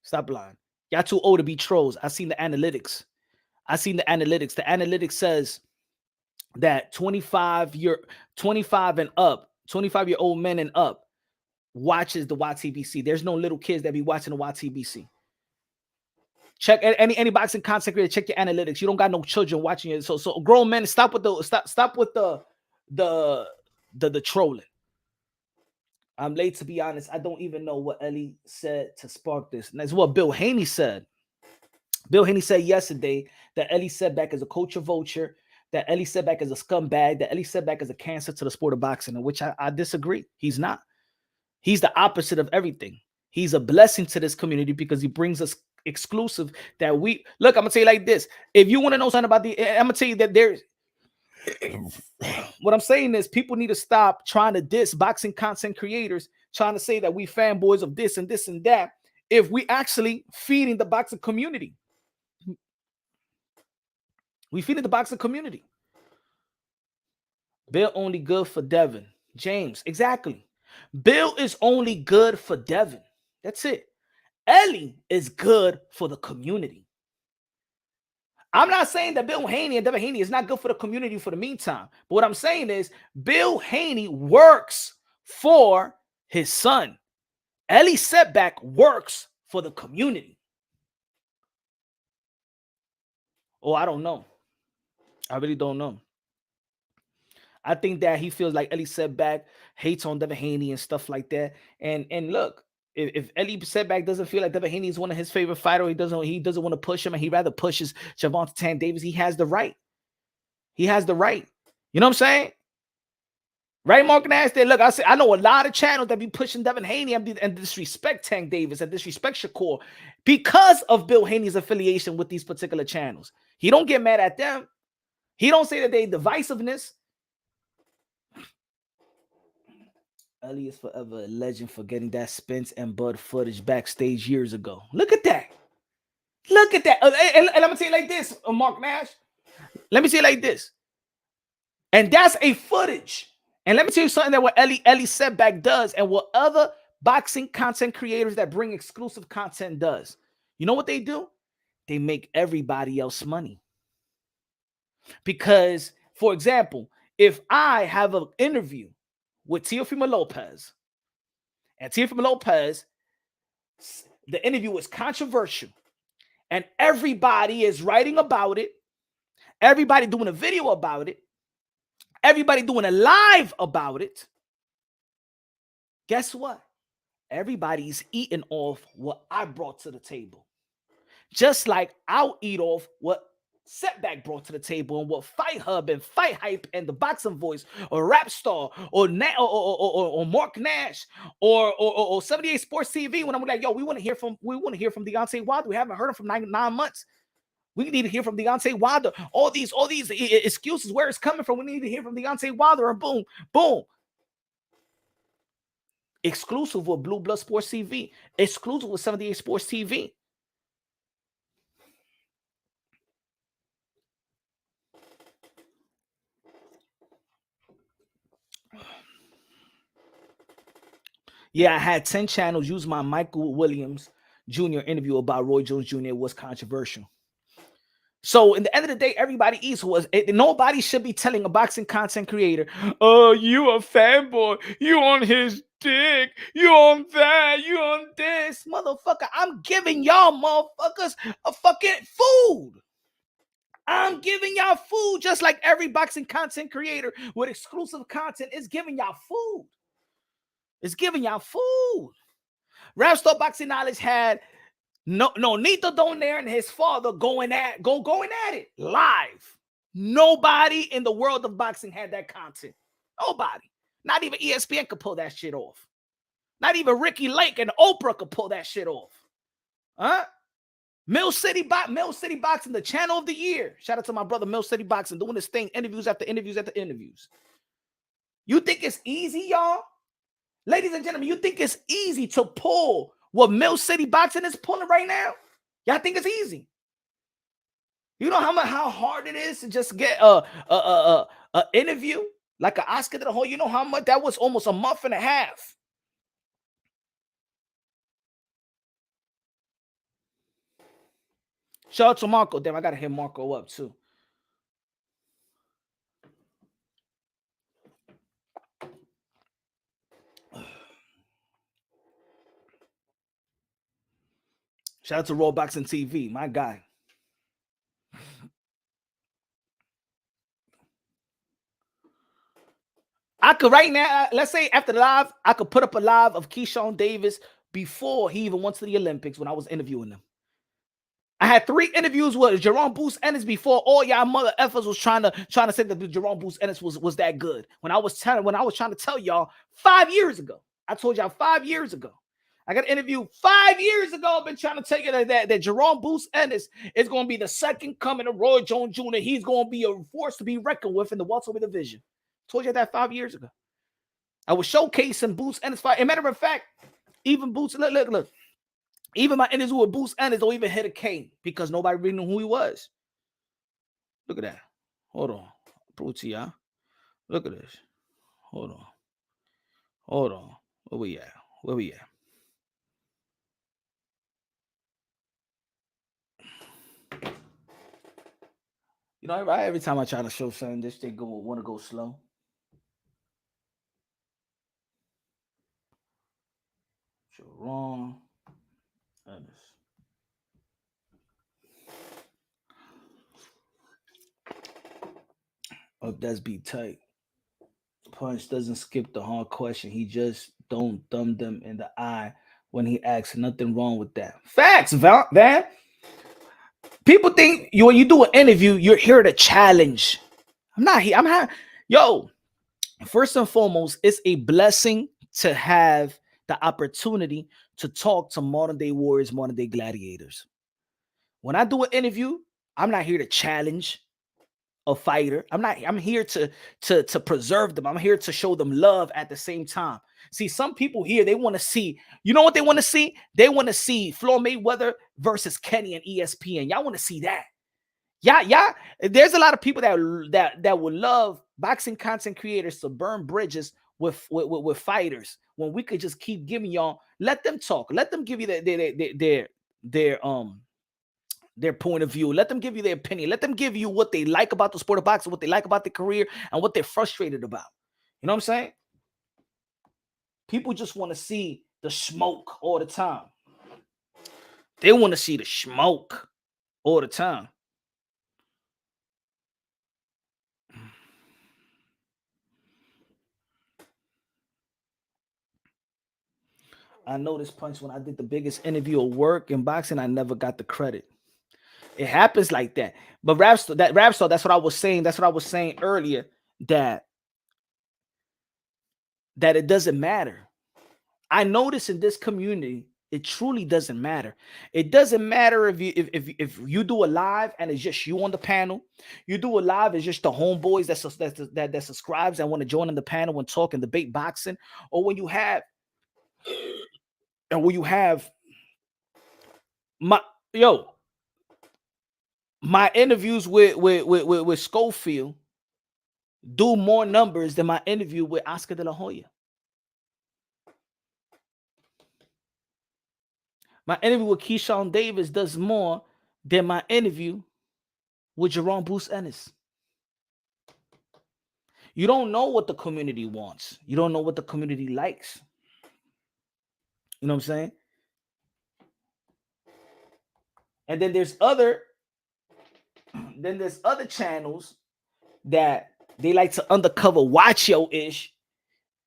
S2: Stop lying. Y'all too old to be trolls. I seen the analytics. The analytics says that 25 and up, 25-year-old men and up watches the YTBC. There's no little kids that be watching the YTBC. Check any boxing content creator. Check your analytics. You don't got no children watching it. So grown men, stop with the trolling. I'm late, to be honest. I don't even know what Ellie said to spark this. And that's what Bill Haney said. Bill Haney said yesterday that Ellie Setback is a culture vulture, that Ellie Setback is a scumbag, that Ellie Setback is a cancer to the sport of boxing, in which I disagree. He's not. He's the opposite of everything. He's a blessing to this community because he brings us exclusive that we look. I'm gonna tell you like this. If you want to know something about I'm gonna tell you that there's what I'm saying is people need to stop trying to diss boxing content creators, trying to say that we fanboys of this and this and that, if we actually feeding the boxing community. We feeding the boxing community. Bill only good for Devin. James, exactly. Bill is only good for Devin. That's it. Ellie is good for the community. I'm not saying that Bill Haney and Devin Haney is not good for the community for the meantime. But what I'm saying is Bill Haney works for his son. Ellie Setback works for the community. Oh, I don't know. I really don't know. I think that he feels like Ellie Setback hates on Devin Haney and stuff like that. And look, if Ellie Setback doesn't feel like Devin Haney is one of his favorite fighters, he doesn't want to push him, and he rather pushes Gervonta Tank Davis, he has the right. He has the right. You know what I'm saying? Right, Mark Nash? Look, I know a lot of channels that be pushing Devin Haney and disrespect Tank Davis and disrespect Shakur because of Bill Haney's affiliation with these particular channels. He don't get mad at them. He don't say that they divisiveness. Ellie is forever a legend for getting that Spence and Bud footage backstage years ago. Look at that. Look at that. And I'm going to tell you like this, Mark Nash. Let me say it like this. And that's a footage. And let me tell you something that what Ellie Setback does and what other boxing content creators that bring exclusive content does. You know what they do? They make everybody else money. Because, for example, if I have an interview with Teofimo Lopez, and Teofimo Lopez, the interview is controversial, and everybody is writing about it, everybody doing a video about it, everybody doing a live about it, guess what? Everybody's eating off what I brought to the table. Just like I'll eat off what Setback brought to the table, and what Fight Hub and Fight Hype and the Boxing Voice or Rap Star or Mark Nash or 78 Sports TV, when I'm like, yo, we want to hear from Deontay Wilder. We haven't heard him from nine months. We need to hear from Deontay Wilder. All these excuses, where it's coming from. We need to hear from Deontay Wilder, and boom, boom. Exclusive with Blue Blood Sports TV. Exclusive with 78 Sports TV. Yeah, I had 10 channels use my Michael Williams Jr. interview about Roy Jones Jr. It was controversial. So in the end of the day, everybody nobody should be telling a boxing content creator, oh, you a fanboy, you on his dick, you on that, you on this. Motherfucker, I'm giving y'all motherfuckers a fucking food. I'm giving y'all food, just like every boxing content creator with exclusive content is giving y'all food. It's giving y'all food. Rapstar Boxing Knowledge had Nito Donaire and his father going at it live. Nobody in the world of boxing had that content. Nobody. Not even ESPN could pull that shit off. Not even Ricky Lake and Oprah could pull that shit off. Huh? Mill City Boxing, the channel of the year. Shout out to my brother Mill City Boxing, doing this thing, interviews after interviews after interviews. You think it's easy, y'all? Ladies and gentlemen, you think it's easy to pull what Mill City Boxing is pulling right now? Y'all think it's easy? You know how hard it is to just get a interview like an Oscar to the whole. You know how much that was? Almost a month and a half. Shout out to Marco. Damn, I gotta hit Marco up too. Shout out to Raw Boxing TV, my guy. I could right now, let's say after the live, I could put up a live of Keyshawn Davis before he even went to the Olympics when I was interviewing him. I had 3 interviews with Jerome Boots Ennis before all y'all mother effers was trying to say that Jerome Boots Ennis was that good. When I was trying to tell y'all 5 years ago. I told y'all 5 years ago. I got an interview 5 years ago. I've been trying to tell you that Jerome Boots Ennis is going to be the second coming of Roy Jones Jr. He's going to be a force to be reckoned with in the welterweight division. Told you that 5 years ago. I was showcasing Boots Ennis fight. As a matter of fact, even Boots, look. Even my interviews with Boots Ennis don't even hit a K because nobody really knew who he was. Look at that. Hold on. Prove to y'all. Look at this. Hold on. Where we at? You know, every time I try to show something, this thing want to go slow. Show wrong. Up that's be tight. Punch doesn't skip the hard question. He just don't thumb them in the eye when he asks. Nothing wrong with that. Facts, Van. People think when you do an interview, you're here to challenge. I'm not here. First and foremost, it's a blessing to have the opportunity to talk to modern day warriors, modern day gladiators. When I do an interview, I'm not here to challenge a fighter. I'm here to preserve them. I'm here to show them love at the same time. See, some people here, they want to see, you know what they want to see? They want to see Floyd Mayweather versus Kenny and ESPN. Y'all want to see that. Yeah. There's a lot of people that would love boxing content creators to burn bridges with fighters when we could just keep giving y'all, let them talk. Let them give you their point of view. Let them give you their opinion. Let them give you what they like about the sport of boxing, what they like about their career, and what they're frustrated about. You know what I'm saying? People just want to see the smoke all the time. They want to see the smoke all the time. I noticed, Punch, when I did the biggest interview of work in boxing, I never got the credit. It happens like that. But rap star, that's what I was saying. That's what I was saying earlier. That it doesn't matter. I notice in this community, it truly doesn't matter. It doesn't matter if you do a live and it's just you on the panel. You do a live, it's just the homeboys that subscribes and want to join on the panel and talk and debate boxing, or when you have my interviews with Schofield do more numbers than my interview with Oscar De La Hoya. My interview with Keyshawn Davis does more than my interview with Jerome Bruce Ennis. You don't know what the community wants. You don't know what the community likes. You know what I'm saying? And then there's other channels that they like to undercover watch yo-ish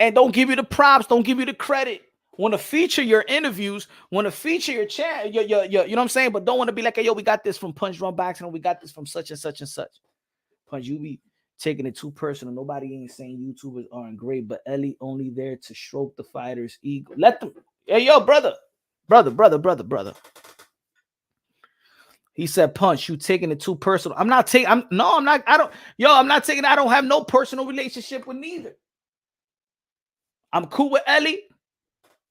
S2: and don't give you the props, don't give you the credit. Want to feature your interviews, want to feature your chat, you know what I'm saying? But don't want to be like, hey, yo, we got this from Punch Drunk Boxing, and we got this from such and such and such. Punch, you be taking it too personal. Nobody ain't saying YouTubers aren't great, but Ellie only there to stroke the fighter's ego. Let them, hey, yo, brother. He said, Punch, you taking it too personal. I'm not taking, I'm not taking, I don't have no personal relationship with neither. I'm cool with Ellie.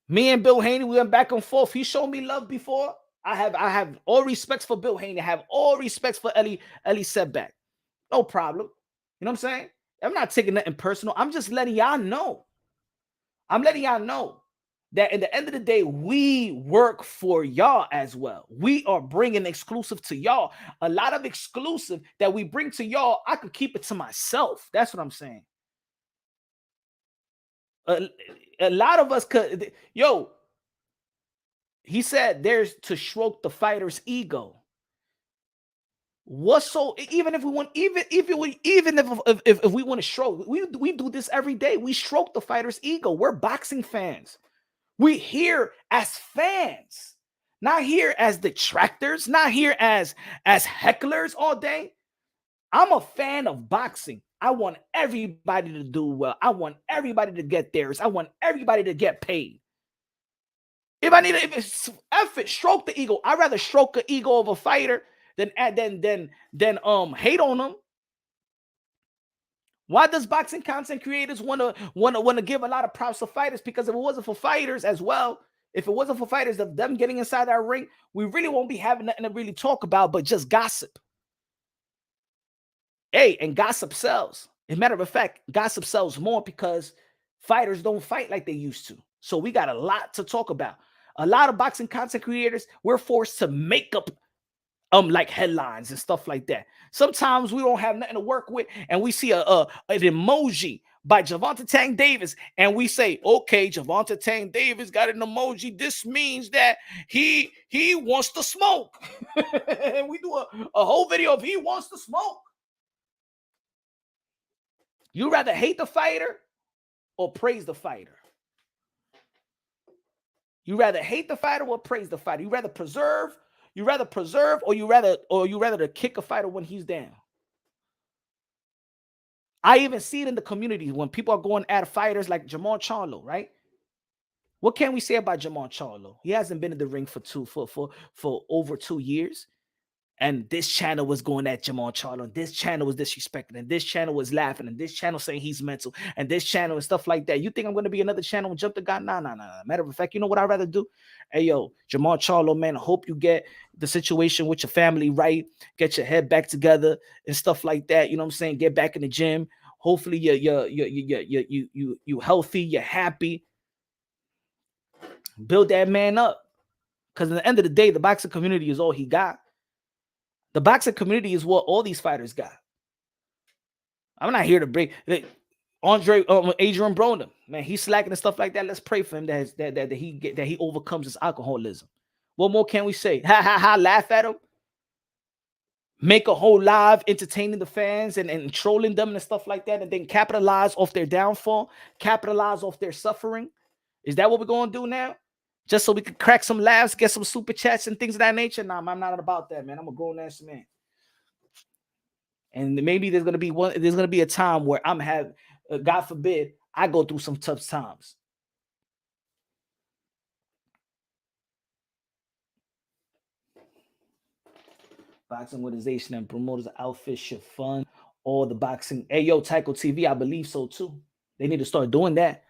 S2: Me and Bill Haney, we went back and forth. He showed me love before. I have all respects for Bill Haney. I have all respects for Ellie Setback. No problem. You know what I'm saying? I'm not taking nothing personal. I'm just letting y'all know. I'm letting y'all know that at the end of the day, we work for y'all as well. We are bringing exclusive to y'all. A lot of exclusive that we bring to y'all, I could keep it to myself. That's what I'm saying. A lot of us could, he said there's to stroke the fighter's ego. What's so, even if we want, even if we want to stroke, we do this every day. We stroke the fighter's ego. We're boxing fans. We here as fans, not here as detractors, not here as hecklers all day. I'm a fan of boxing. I want everybody to do well. I want everybody to get theirs. I want everybody to get paid. If it's stroke the ego, I'd rather stroke the ego of a fighter than hate on them. Why does boxing content creators want to give a lot of props to fighters? Because if it wasn't for fighters as well, if it wasn't for fighters of them getting inside our ring, we really won't be having nothing to really talk about but just gossip. Hey, and gossip sells. As a matter of fact, gossip sells more because fighters don't fight like they used to. So we got a lot to talk about. A lot of boxing content creators, we're forced to make up like headlines and stuff like that. Sometimes we don't have nothing to work with, and we see an emoji by Gervonta Tank Davis, and we say, okay, Gervonta Tank Davis got an emoji. This means that he wants to smoke. And we do a whole video of he wants to smoke. You rather hate the fighter or praise the fighter? You rather hate the fighter or praise the fighter? You rather preserve, or you rather to kick a fighter when he's down? I even see it in the community when people are going at fighters like Jamal Charlo, right? What can we say about Jamal Charlo? He hasn't been in the ring for over 2 years. And this channel was going at Jamal Charlo, and this channel was disrespecting, and this channel was laughing, and this channel saying he's mental, and this channel and stuff like that. You think I'm going to be another channel and jump the guy? Nah. Matter of fact, you know what I'd rather do? Hey, yo, Jamal Charlo, man, I hope you get the situation with your family right, get your head back together and stuff like that. You know what I'm saying? Get back in the gym. Hopefully you healthy, you're happy. Build that man up. Because at the end of the day, the boxing community is all he got. The boxing community is what all these fighters got. I'm not here to break Adrian Broner, man. He's slacking and stuff like that. Let's pray for him that he overcomes his alcoholism. What more can we say? Ha, laugh at him. Make a whole live entertaining the fans and trolling them and stuff like that, and then capitalize off their downfall, capitalize off their suffering. Is that what we're going to do now? just so we could crack some laughs, get some super chats and things of that nature. Nah, I'm not about that, man. I'm a grown ass man. And maybe there's gonna be a time where God forbid, I go through some tough times. Boxing organization and promoters outfit should fund all the boxing. Hey, yo, Tycho TV, I believe so too. They need to start doing that.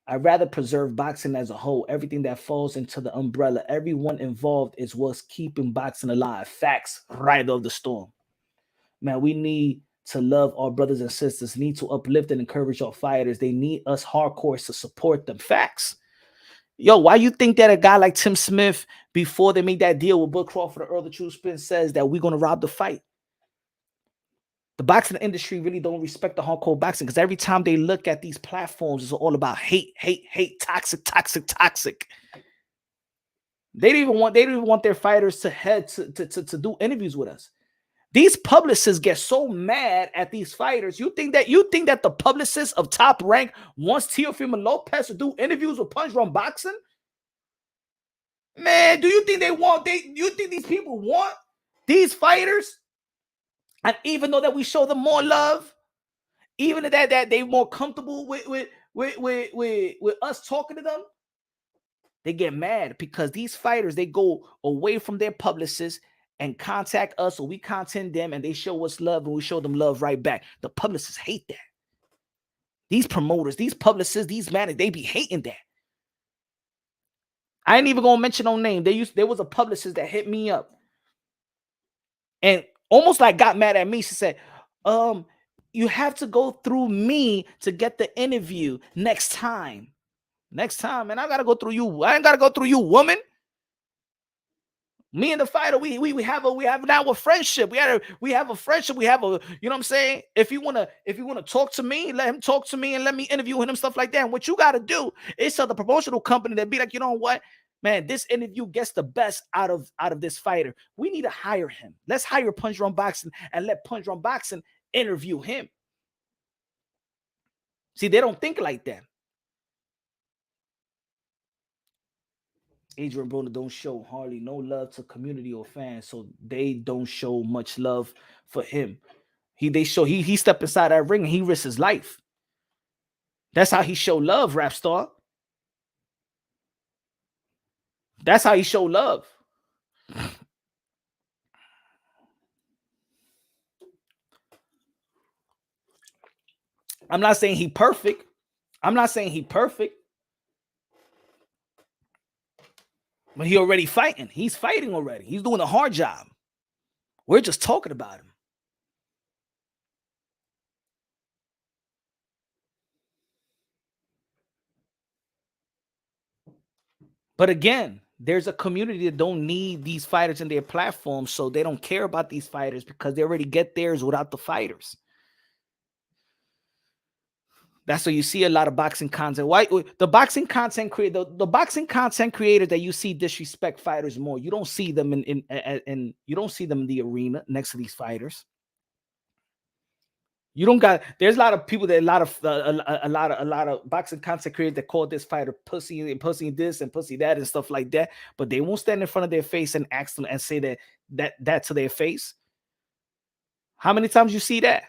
S2: I'd rather preserve boxing as a whole. Everything that falls into the umbrella, everyone involved is what's keeping boxing alive. Facts, right of the storm. Man, we need to love our brothers and sisters, need to uplift and encourage our fighters. They need us hardcore to support them. Facts. Yo, why you think that a guy like Tim Smith, before they made that deal with Bud Crawford or Earl the True Spence, says that we're going to rob the fight? The boxing industry really don't respect the hardcore boxing because every time they look at these platforms, it's all about hate, hate, hate, toxic, toxic, toxic. They don't even want their fighters to do interviews with us. These publicists get so mad at these fighters. You think that the publicist of Top Rank wants Teofimo Lopez to do interviews with Punch Drunk Boxing? Man, do you think you think these people want these fighters? And even though that we show them more love, even that they more comfortable with us talking to them, they get mad because these fighters, they go away from their publicists and contact us, or we contact them and they show us love and we show them love right back. The publicists hate that. These promoters, these publicists, these managers, they be hating that. I ain't even gonna mention no name. There was a publicist that hit me up and almost like got mad at me. She said, you have to go through me to get the interview next time. Next time, man, I gotta go through you. I ain't gotta go through you, woman. Me and the fighter, we have now a friendship. We have a friendship. We have a, you know what I'm saying? If you wanna talk to me, let him talk to me and let me interview him, stuff like that. And what you gotta do is tell the promotional company that be like, you know what, man, this interview gets the best out of this fighter. We need to hire him. Let's hire Punch Drunk Boxing and let Punch Drunk Boxing interview him. See, they don't think like that. Adrian Broner don't show hardly no love to community or fans, so they don't show much love for him. He stepped inside that ring and he risked his life. That's how he showed love, Rap Star. That's how he showed love. I'm not saying he perfect. But he already fighting. He's fighting already. He's doing a hard job. We're just talking about him. But again, there's a community that don't need these fighters in their platform, so they don't care about these fighters because they already get theirs without the fighters. That's why you see a lot of boxing content. Why the boxing content creator, the boxing content creators that you see disrespect fighters more. You don't see them in you don't see them in the arena next to these fighters. You don't got. There's a lot of people that a lot of boxing content creators that call this fighter pussy and pussy this and pussy that and stuff like that. But they won't stand in front of their face and ask them and say that to their face. How many times you see that?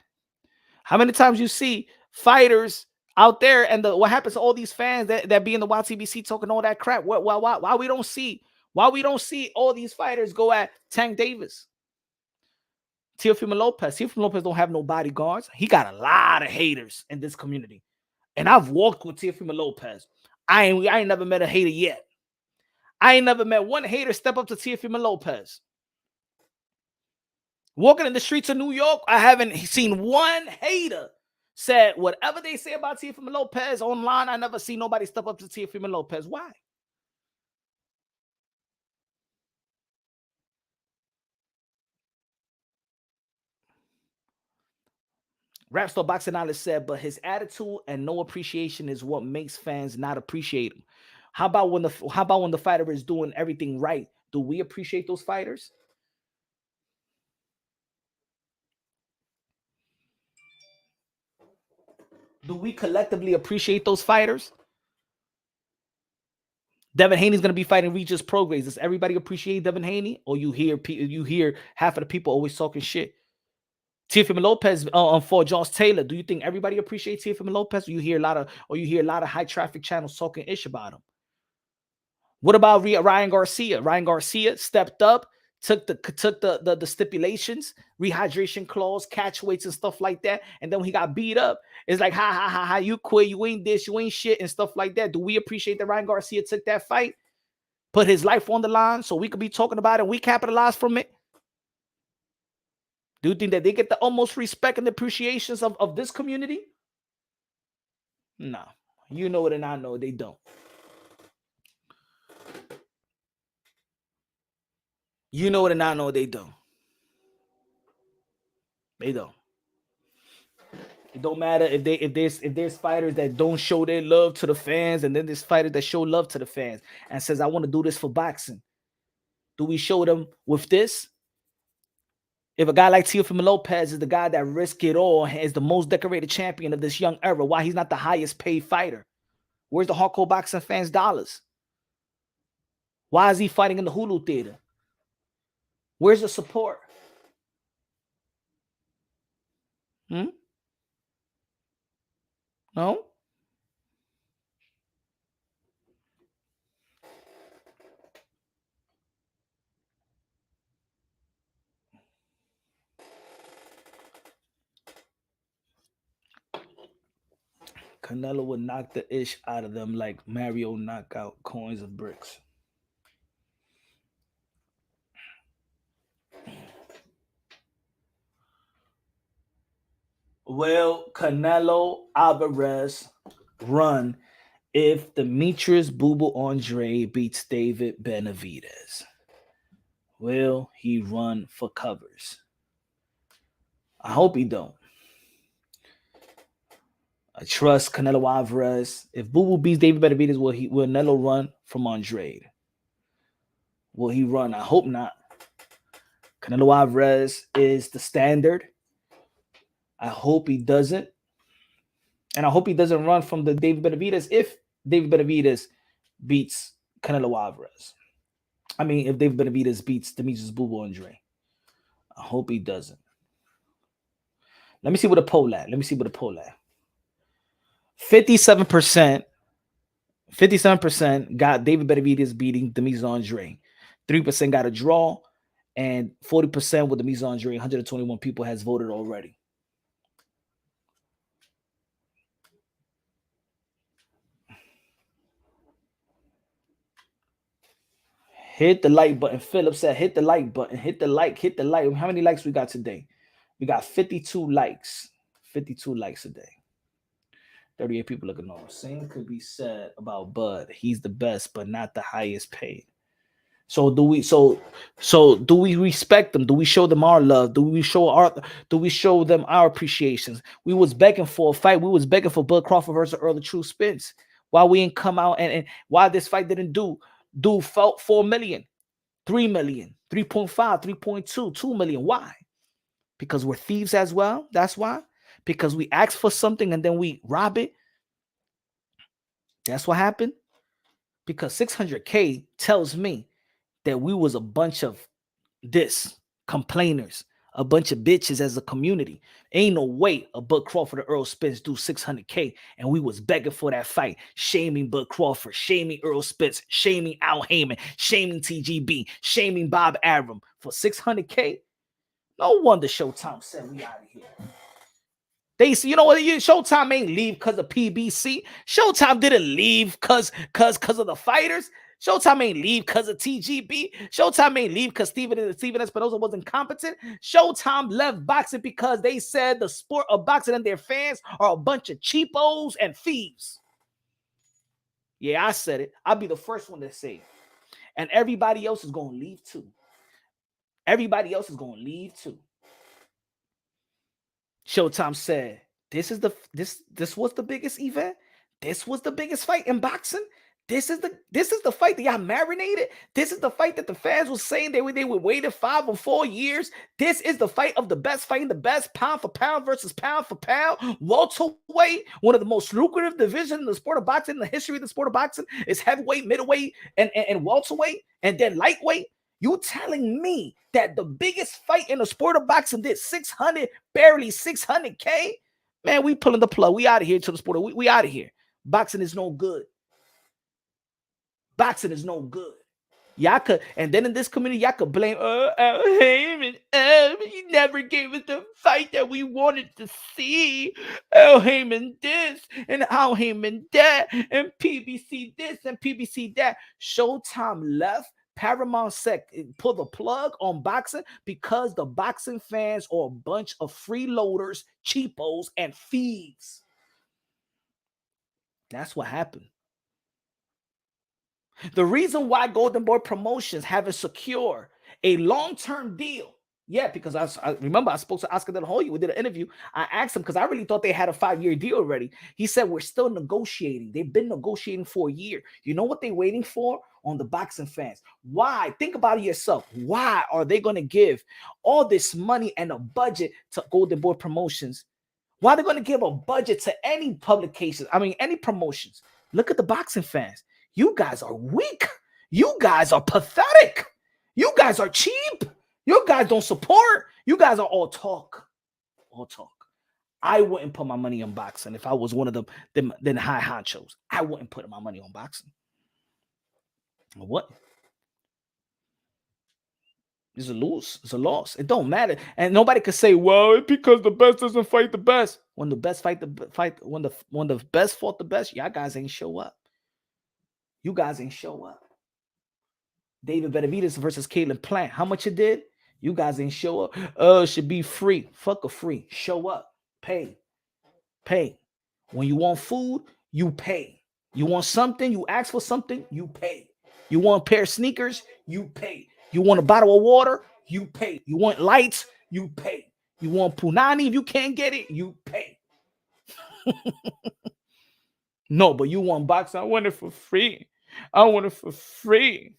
S2: How many times you see fighters out there and what happens to all these fans that be in the YTBC talking all that crap? Why we don't see all these fighters go at Tank Davis? Teofimo Lopez don't have no bodyguards. He got a lot of haters in this community. And I've walked with Teofimo Lopez. I ain't never met a hater yet. I ain't never met one hater step up to Teofimo Lopez. Walking in the streets of New York, I haven't seen one hater said whatever they say about Teofimo Lopez online. I never see nobody step up to Teofimo Lopez. Why? Rapstar Boxing Knowledge said, but his attitude and no appreciation is what makes fans not appreciate him. How about when the fighter is doing everything right? Do we appreciate those fighters? Do we collectively appreciate those fighters? Devin Haney's going to be fighting Regis Prograis. Does everybody appreciate Devin Haney? Or you hear half of the people always talking shit? Teofimo Lopez for Josh Taylor. Do you think everybody appreciates Teofimo Lopez? Or you hear a lot of high traffic channels talking ish about him? What about Ryan Garcia? Ryan Garcia stepped up, took the stipulations, rehydration clause, catch weights and stuff like that, and then when he got beat up, it's like ha, you quit, you ain't this, you ain't shit, and stuff like that. Do we appreciate that Ryan Garcia took that fight, put his life on the line, so we could be talking about it and we capitalize from it? Do you think that they get the almost respect and appreciations of this community? No. You know it and I know they don't. You know it and I know they don't. They don't. It don't matter if there's fighters that don't show their love to the fans, and then there's fighters that show love to the fans and says, I want to do this for boxing. Do we show them with this? If a guy like Teofimo Lopez is the guy that risked it all and is the most decorated champion of this young era, why he's not the highest paid fighter? Where's the hardcore boxing fans' dollars? Why is he fighting in the Hulu theater? Where's the support? No? Canelo would knock the ish out of them like Mario knock out coins of bricks. Will Canelo Alvarez run if Demetrius Boo Andrade beats David Benavidez? Will he run for covers? I hope he don't. I trust Canelo Alvarez. If Boo beats David Benavidez, will Canelo run from Andrade? Will he run? I hope not. Canelo Alvarez is the standard. I hope he doesn't. And I hope he doesn't run from the David Benavidez if David Benavidez beats Canelo Alvarez. I mean, if David Benavidez beats Demetrius Boo Andrade. I hope he doesn't. Let me see what the poll at. 57% got David Benavidez beating Demetrius Andrade. 3% got a draw. And 40% with Demetrius Andrade. 121 people has voted already. Hit the like button. Philip said, hit the like button. Hit the like. How many likes we got today? We got 52 likes. 52 likes a day. 38 people looking on. Same could be said about Bud. He's the best, but not the highest paid. So do we respect them? Do we show them our love? Do we show them our appreciations? We was begging for a fight. We was begging for Bud Crawford versus Earl of True Spence. Why we ain't come out and why this fight didn't do 4 million, 3 million, 3.5, 3.2, 2 million. Why? Because we're thieves as well. That's why. Because we ask for something and then we rob it. That's what happened. Because 600K tells me that we was a bunch of complainers, a bunch of bitches as a community. Ain't no way a Bud Crawford or Earl Spence do 600K, and we was begging for that fight, shaming Bud Crawford, shaming Earl Spence, shaming Al Heyman, shaming TGB, shaming Bob Arum for 600K. No wonder Showtime said we out of here. They see, you know what? Showtime ain't leave because of PBC. Showtime didn't leave because of the fighters. Showtime ain't leave because of TGB. Showtime ain't leave because Steven Espinosa was incompetent. Showtime left boxing because they said the sport of boxing and their fans are a bunch of cheapos and thieves. Yeah, I said it. I'll be the first one to say it. And everybody else is going to leave too. Showtime said, this was the biggest event. This was the biggest fight in boxing. This is the fight that y'all marinated. This is the fight that the fans were saying they were waiting 5 or 4 years. This is the fight of the best, fighting the best, pound for pound versus pound for pound. Welterweight, one of the most lucrative divisions in the sport of boxing, in the history of the sport of boxing, is heavyweight, middleweight, and welterweight, and then lightweight. You telling me that the biggest fight in the sport of boxing did 600, barely 600K? Man, we pulling the plug. We out of here to the sport. We out of here. Boxing is no good. Boxing is no good. Y'all could, and then in this community, y'all could blame Al Heyman. He never gave us the fight that we wanted to see. Al Heyman this and Al Heyman that, and PBC this and PBC that. Showtime left. Paramount Sec pull the plug on boxing because the boxing fans are a bunch of freeloaders, cheapos, and thieves. That's what happened. The reason why Golden Boy Promotions haven't secured a long-term deal, because I remember I spoke to Oscar De La Hoya. We did an interview. I asked him because I really thought they had a 5-year deal already. He said, we're still negotiating. They've been negotiating for a year. You know what they're waiting for? On the boxing fans. Why? Think about it yourself. Why are they going to give all this money and a budget to Golden Boy Promotions? Why are they going to give a budget to any publications? I mean, any promotions? Look at the boxing fans. You guys are weak. You guys are pathetic. You guys are cheap. You guys don't support. You guys are all talk. All talk. I wouldn't put my money on boxing if I was one of them high honchos. I wouldn't put my money on boxing. What? It's a lose. It's a loss. It don't matter. And nobody could say, well, it's because the best doesn't fight the best. When the best when the best fought the best, y'all guys ain't show up. You guys ain't show up. David Benavidez versus Caleb Plant. How much it did? You guys ain't show up. It should be free. Fuck a free. Show up. Pay. Pay. When you want food, you pay. You want something, you ask for something, you pay. You want a pair of sneakers, you pay. You want a bottle of water, you pay. You want lights, you pay. You want punani, if you can't get it, you pay. No, but you want boxing. I want it for free. I want it for free.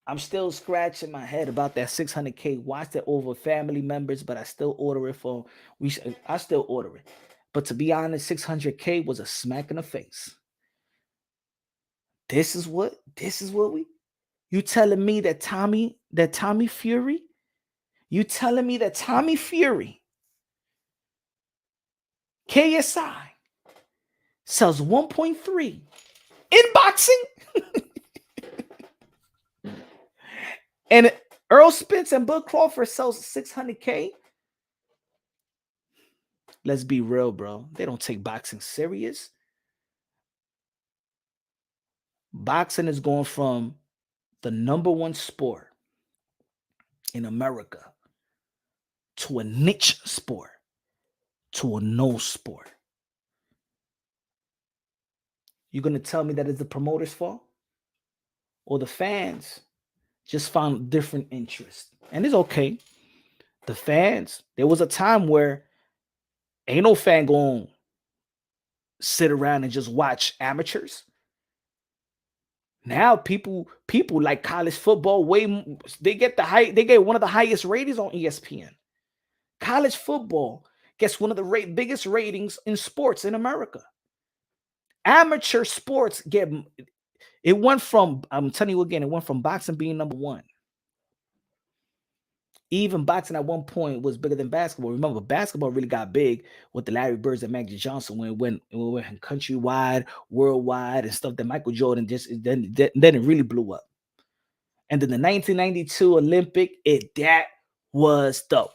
S2: I'm still scratching my head about that 600K. Watched it over family members, but I still order it for I still order it. But to be honest, 600K was a smack in the face. This is what we. You telling me that Tommy Fury? You telling me that Tommy Fury, KSI, sells 1.3 in boxing? And Earl Spence and Bud Crawford sells 600K? Let's be real, bro. They don't take boxing serious. Boxing is going from the #1 sport in America to a niche sport to a no sport. You're going to tell me that it's the promoter's fault? Or the fans just found different interests? And it's okay. The fans, there was a time where ain't no fan going to sit around and just watch amateurs. Now people like college football they get one of the highest ratings on ESPN. College football gets one of the biggest ratings in sports in America. Amateur sports it went from, I'm telling you again, it went from boxing being #1. Even boxing at one point was bigger than basketball. Remember, basketball really got big with the Larry Birds and Magic Johnson when it went countrywide, worldwide, and stuff that Michael Jordan then it really blew up. And then the 1992 Olympic, that was the.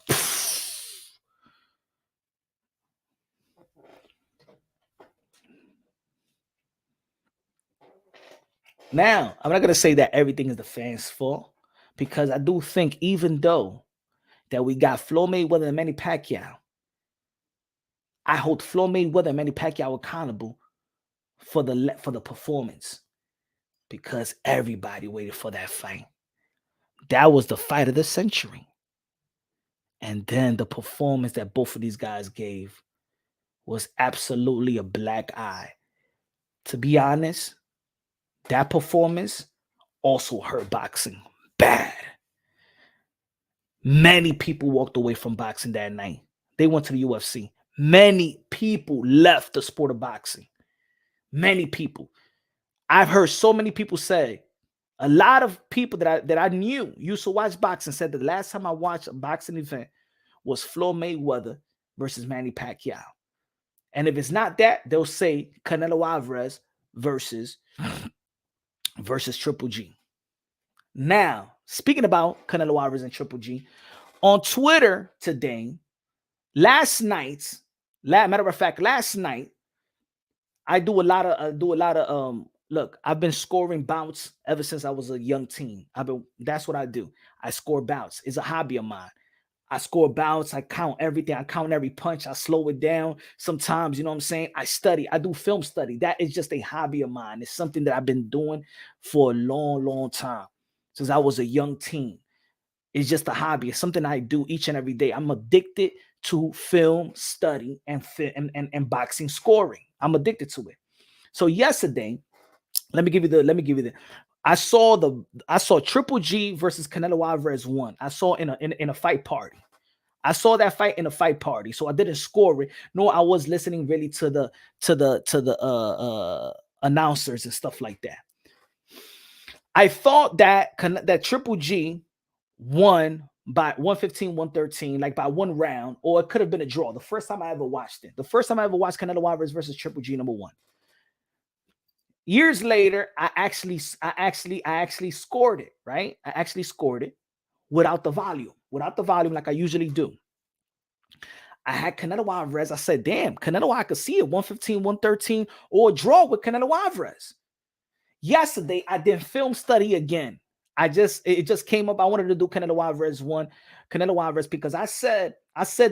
S2: Now, I'm not going to say that everything is the fans' fault, because I do think, even though that we got Floyd Mayweather and Manny Pacquiao, I hold Floyd Mayweather and Manny Pacquiao accountable for the performance, because everybody waited for that fight. That was the fight of the century. And then the performance that both of these guys gave was absolutely a black eye. To be honest, that performance also hurt boxing bad. Many people walked away from boxing that night. They went to the UFC. Many people left the sport of boxing. Many people. I've heard so many people say, a lot of people that I knew used to watch boxing said the last time I watched a boxing event was Floyd Mayweather versus Manny Pacquiao. And if it's not that, they'll say Canelo Alvarez versus Triple G. Now, speaking about Canelo Alvarez and Triple G, on Twitter today, last night, I do a lot of look, I've been scoring bouts ever since I was a young teen. That's what I do. I score bouts. It's a hobby of mine. I score bouts. I count everything. I count every punch. I slow it down. Sometimes, you know what I'm saying? I study. I do film study. That is just a hobby of mine. It's something that I've been doing for a long, long time, since I was a young teen. It's just a hobby. It's something I do each and every day. I'm addicted to film study and boxing scoring. I'm addicted to it. So yesterday, let me give you the I saw Triple G versus Canelo Alvarez 1. I saw in a fight party. I saw that fight in a fight party. So I didn't score it. No, I was listening really to the announcers and stuff like that. I thought that Triple G won by 115-113, like by one round, or it could have been a draw. The first time I ever watched it. The first time I ever watched Canelo Alvarez versus Triple G number 1. Years later, I actually scored it, right? I actually scored it without the volume like I usually do. I had Canelo Alvarez. I said, damn, Canelo, I could see it 115-113 or a draw with Canelo Alvarez. Yesterday, I did film study again. It just came up. I wanted to do Canelo Alvarez 1, Canelo Alvarez, because I said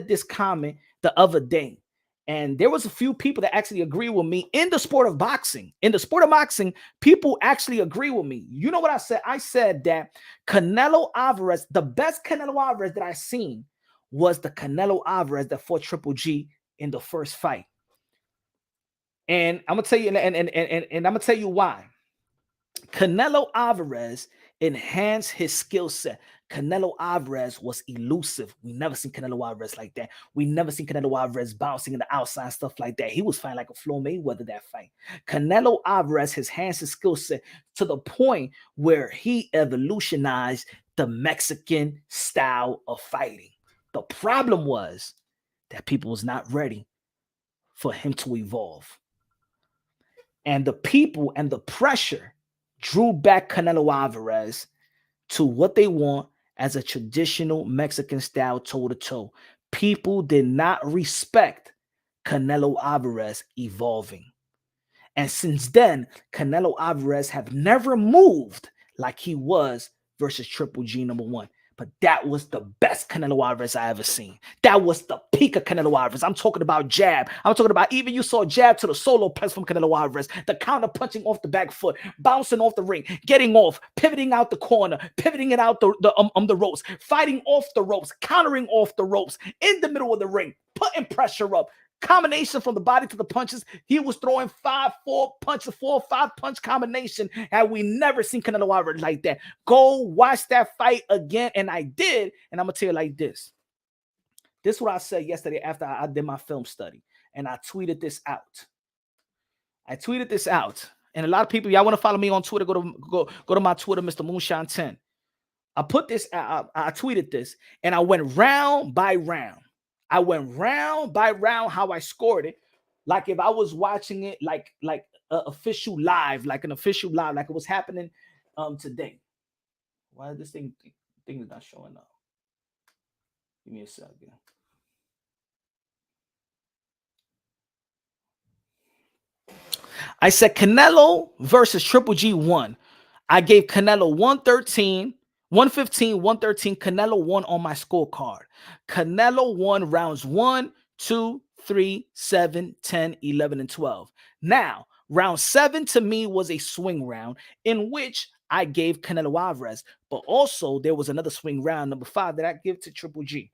S2: this comment the other day. And there was a few people that actually agree with me in the sport of boxing. In the sport of boxing, people actually agree with me. You know what I said? I said that Canelo Alvarez, the best Canelo Alvarez that I seen was the Canelo Alvarez that fought Triple G in the first fight. And I'm gonna tell you, and I'm gonna tell you why. Canelo Alvarez enhanced his skill set. Canelo Alvarez was elusive. We never seen Canelo Alvarez like that. We never seen Canelo Alvarez bouncing in the outside, stuff like that. He was fighting like a Floyd Mayweather that fight. Canelo Alvarez has enhanced his skill set to the point where he evolutionized the Mexican style of fighting. The problem was that people was not ready for him to evolve. And the people and the pressure drew back Canelo Alvarez to what they want as a traditional Mexican style toe-to-toe. People did not respect Canelo Alvarez evolving. And since then, Canelo Alvarez have never moved like he was versus Triple G number 1. But that was the best Canelo Alvarez I ever seen. That was the peak of Canelo Alvarez. I'm talking about jab. I'm talking about even you saw jab to the solo press from Canelo Alvarez, the counter punching off the back foot, bouncing off the ring, getting off, pivoting out the corner, pivoting it out the ropes, fighting off the ropes, countering off the ropes, in the middle of the ring, putting pressure up. Combination from the body to the punches. He was throwing 4 or 5 punch combination. Had we never seen Canelo Alvarez like that. Go watch that fight again. And I did. And I'm going to tell you like this. This is what I said yesterday after I did my film study. And I tweeted this out. And a lot of people, y'all want to follow me on Twitter, go to my Twitter, Mr. Moonshine 10. I put this, I tweeted this, and I went round by round. I went round by round how I scored it, like if I was watching it like an official live, like it was happening today. Why is this thing is not showing up? Give me a second. I said Canelo versus Triple G 1. I gave Canelo 115, 113. Canelo won on my scorecard. Canelo won rounds 1, 2, 3, 7, 10, 11, and 12. Now, round 7 to me was a swing round in which I gave Canelo Alvarez, but also there was another swing round, number 5, that I give to Triple G.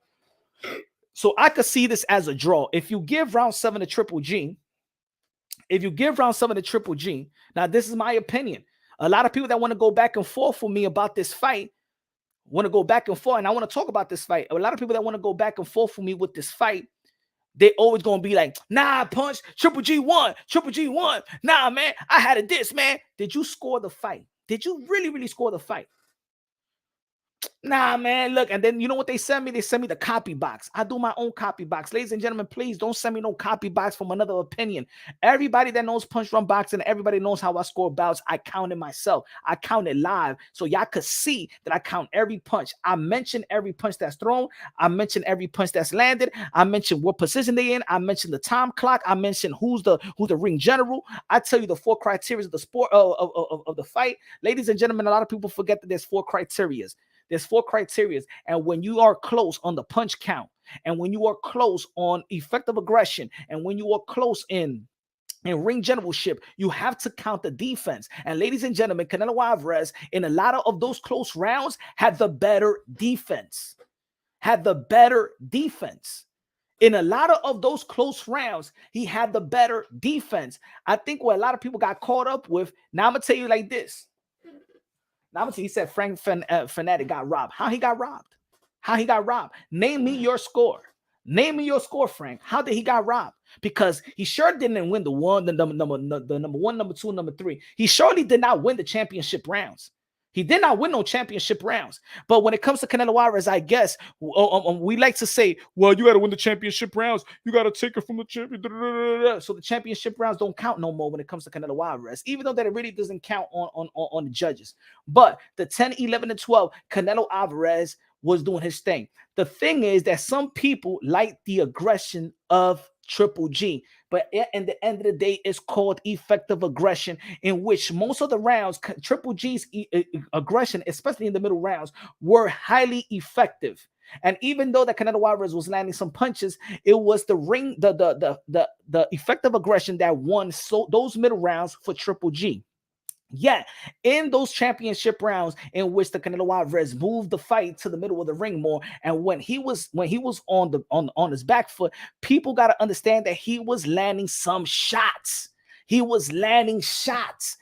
S2: So I could see this as a draw. If you give round 7 to Triple G, now this is my opinion. A lot of people that want to go back and forth with me about this fight want to go back and forth, and I want to talk about this fight. A lot of people that want to go back and forth with me with this fight, they always gonna be like, nah, Punch, Triple G won. Nah, man, I had a diss, man. Did you score the fight? Did you really score the fight? Nah, man, look, and then you know what they send me? They send me the copy box. I do my own copy box. Ladies and gentlemen, please don't send me no copy box from another opinion. Everybody that knows Punch Run Boxing, everybody knows how I score bouts. I counted myself. I counted live, so y'all could see that I count every punch. I mention every punch that's thrown. I mention every punch that's landed. I mention what position they in. I mention the time clock. I mention who's the ring general. I tell you the 4 criteria of the sport of the fight. Ladies and gentlemen, a lot of people forget that there's 4 criteria. There's 4 criteria. And when you are close on the punch count, and when you are close on effective aggression, and when you are close in ring generalship, you have to count the defense. And ladies and gentlemen, Canelo Alvarez, in a lot of those close rounds, had the better defense. In a lot of those close rounds, he had the better defense. I think what a lot of people got caught up with, now I'm going to tell you like this. He said Frank Fanatic got robbed. How he got robbed? Name me your score. Frank. How did he got robbed? Because he sure didn't win the number 1, number 2, number 3. He surely did not win the championship rounds. He did not win no championship rounds. But when it comes to Canelo Alvarez, I guess we like to say, well, you got to win the championship rounds. You got to take it from the champion. So the championship rounds don't count no more when it comes to Canelo Alvarez, even though that it really doesn't count on the judges. But the 10, 11, and 12, Canelo Alvarez was doing his thing. The thing is that some people like the aggression of Triple G, but at the end of the day, it's called effective aggression, in which most of the rounds, Triple G's aggression, especially in the middle rounds, were highly effective. And even though that Canelo Alvarez was landing some punches, it was the effective aggression that won those middle rounds for Triple G. Yeah, in those championship rounds in which the Canelo Alvarez moved the fight to the middle of the ring more, and when he was on his back foot, people got to understand that he was landing some shots. He was landing shots.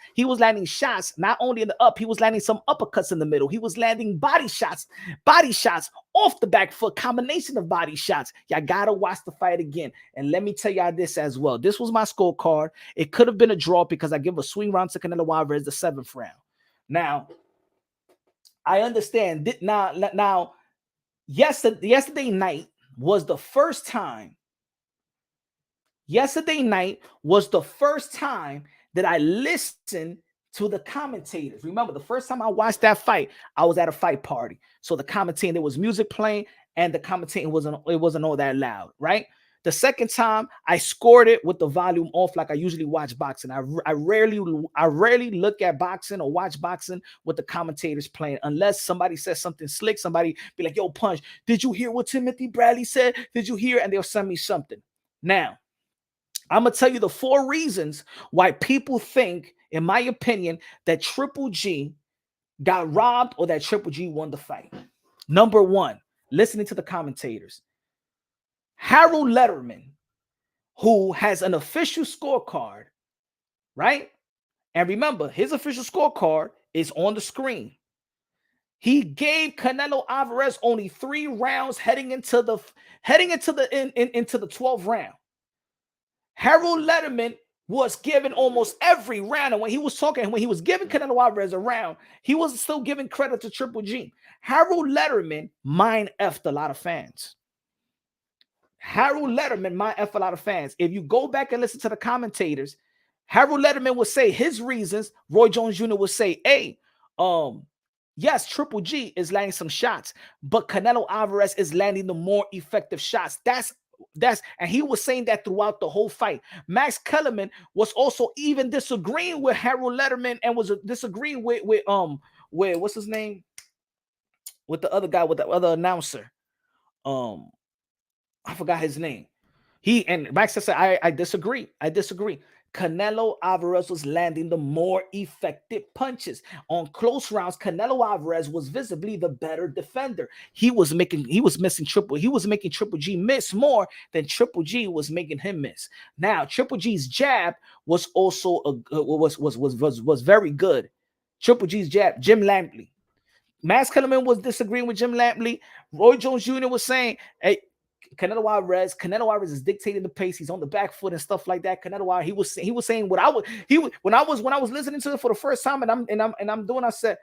S2: Not only in the up, he was landing some uppercuts in the middle. He was landing body shots off the back foot, combination of body shots. Y'all gotta watch the fight again. And let me tell y'all this as well. This was my scorecard. It could have been a draw because I give a swing round to Canelo Alvarez the 7th round. Now, I understand that now, yesterday night was the first time. Yesterday night was the first time that I listened to the commentators. Remember, the first time I watched that fight, I was at a fight party. So the commentating, there was music playing, and the commentating wasn't all that loud, right? The second time, I scored it with the volume off like I usually watch boxing. I rarely look at boxing or watch boxing with the commentators playing, unless somebody says something slick. Somebody be like, yo, Punch, did you hear what Timothy Bradley said? Did you hear? And they'll send me something. Now, I'm going to tell you the 4 reasons why people think, in my opinion, that Triple G got robbed or that Triple G won the fight. Number 1, listening to the commentators. Harold Letterman, who has an official scorecard, right? And remember, his official scorecard is on the screen. He gave Canelo Alvarez only 3 rounds heading into the 12th round. Harold Letterman was given almost every round. And when he was giving Canelo Alvarez a round, he was still giving credit to Triple G. Harold Letterman mind-effed a lot of fans. If you go back and listen to the commentators, Harold Letterman would say his reasons. Roy Jones Jr. would say, hey, yes, Triple G is landing some shots, but Canelo Alvarez is landing the more effective shots. And he was saying that throughout the whole fight. Max Kellerman was also even disagreeing with Harold Letterman and was disagreeing with what's his name? With the other guy, with the other announcer. I forgot his name. Max said, I disagree. I disagree. Canelo Alvarez was landing the more effective punches. On close rounds, Canelo Alvarez was visibly the better defender. He was making Triple G miss more than Triple G was making him miss. Now, Triple G's jab was also was very good. Triple G's jab, Jim Lampley. Max Kellerman was disagreeing with Jim Lampley. Roy Jones Jr. was saying, hey, Canelo Alvarez is dictating the pace. He's on the back foot and stuff like that. Canelo Alvarez, he was saying what I was when I was listening to it for the first time, and I'm doing. I said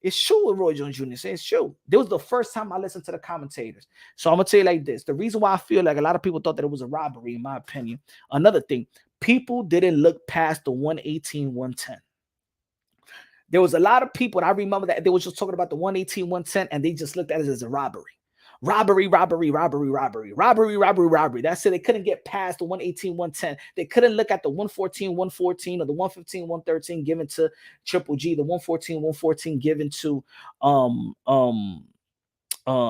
S2: it's true what Roy Jones Jr. said. It's true. This was the first time I listened to the commentators. So I'm gonna tell you like this: the reason why I feel like a lot of people thought that it was a robbery, in my opinion. Another thing, people didn't look past the 118, 110. There was a lot of people, and I remember that they were just talking about the 118, 110, and they just looked at it as a robbery. Robbery. That's it. They couldn't get past the 118, 110. They couldn't look at the 114, 114 or the 115, 113 given to Triple G, the 114, 114 given to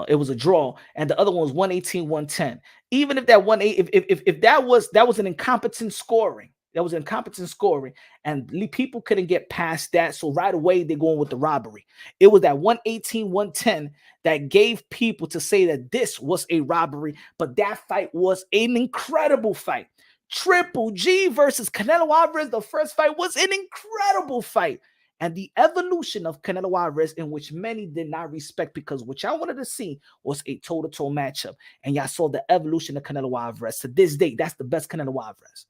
S2: it was a draw, and the other one was 118, 110. Even if that 118, if that was an incompetent scoring. That was incompetent scoring, and people couldn't get past that. So right away, they're going with the robbery. It was that 118, 110 that gave people to say that this was a robbery, but that fight was an incredible fight. Triple G versus Canelo Alvarez, the first fight was an incredible fight. And the evolution of Canelo Alvarez, in which many did not respect, because what y'all wanted to see was a toe-to-toe matchup. And y'all saw the evolution of Canelo Alvarez. To this day, that's the best Canelo Alvarez.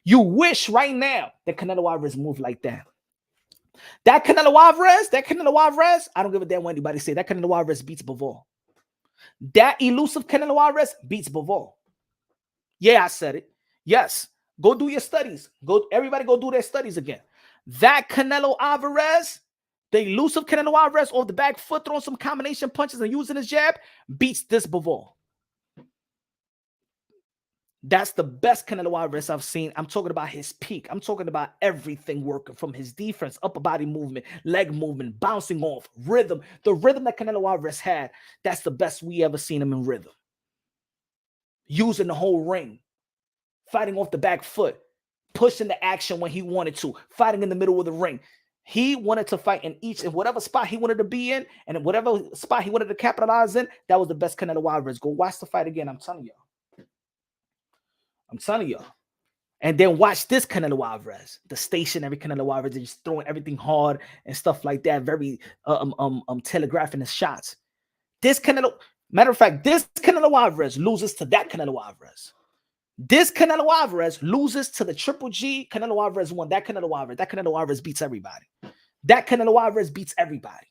S2: You wish right now that Canelo Alvarez moved like that. That Canelo Alvarez, I don't give a damn what anybody say. That Canelo Alvarez beats Bivol. That elusive Canelo Alvarez beats Bivol. Yeah, I said it. Yes. Go do your studies. Everybody go do their studies again. That Canelo Alvarez, the elusive Canelo Alvarez, off the back foot, throwing some combination punches and using his jab, beats this Bivol. That's the best Canelo Alvarez I've seen. I'm talking about his peak. I'm talking about everything working, from his defense, upper body movement, leg movement, bouncing off, rhythm. The rhythm that Canelo Alvarez had, that's the best we ever seen him in rhythm. Using the whole ring, fighting off the back foot, pushing the action when he wanted to, fighting in the middle of the ring. He wanted to fight in whatever spot he wanted to be in, and whatever spot he wanted to capitalize in. That was the best Canelo Alvarez. Go watch the fight again. I'm telling y'all. And then watch this Canelo Alvarez, the stationary Canelo Alvarez, just throwing everything hard and stuff like that, very telegraphing his shots. Matter of fact, this Canelo Alvarez loses to that Canelo Alvarez. This Canelo Alvarez loses to the Triple G. Canelo Alvarez won. That Canelo Alvarez beats everybody. That Canelo Alvarez beats everybody.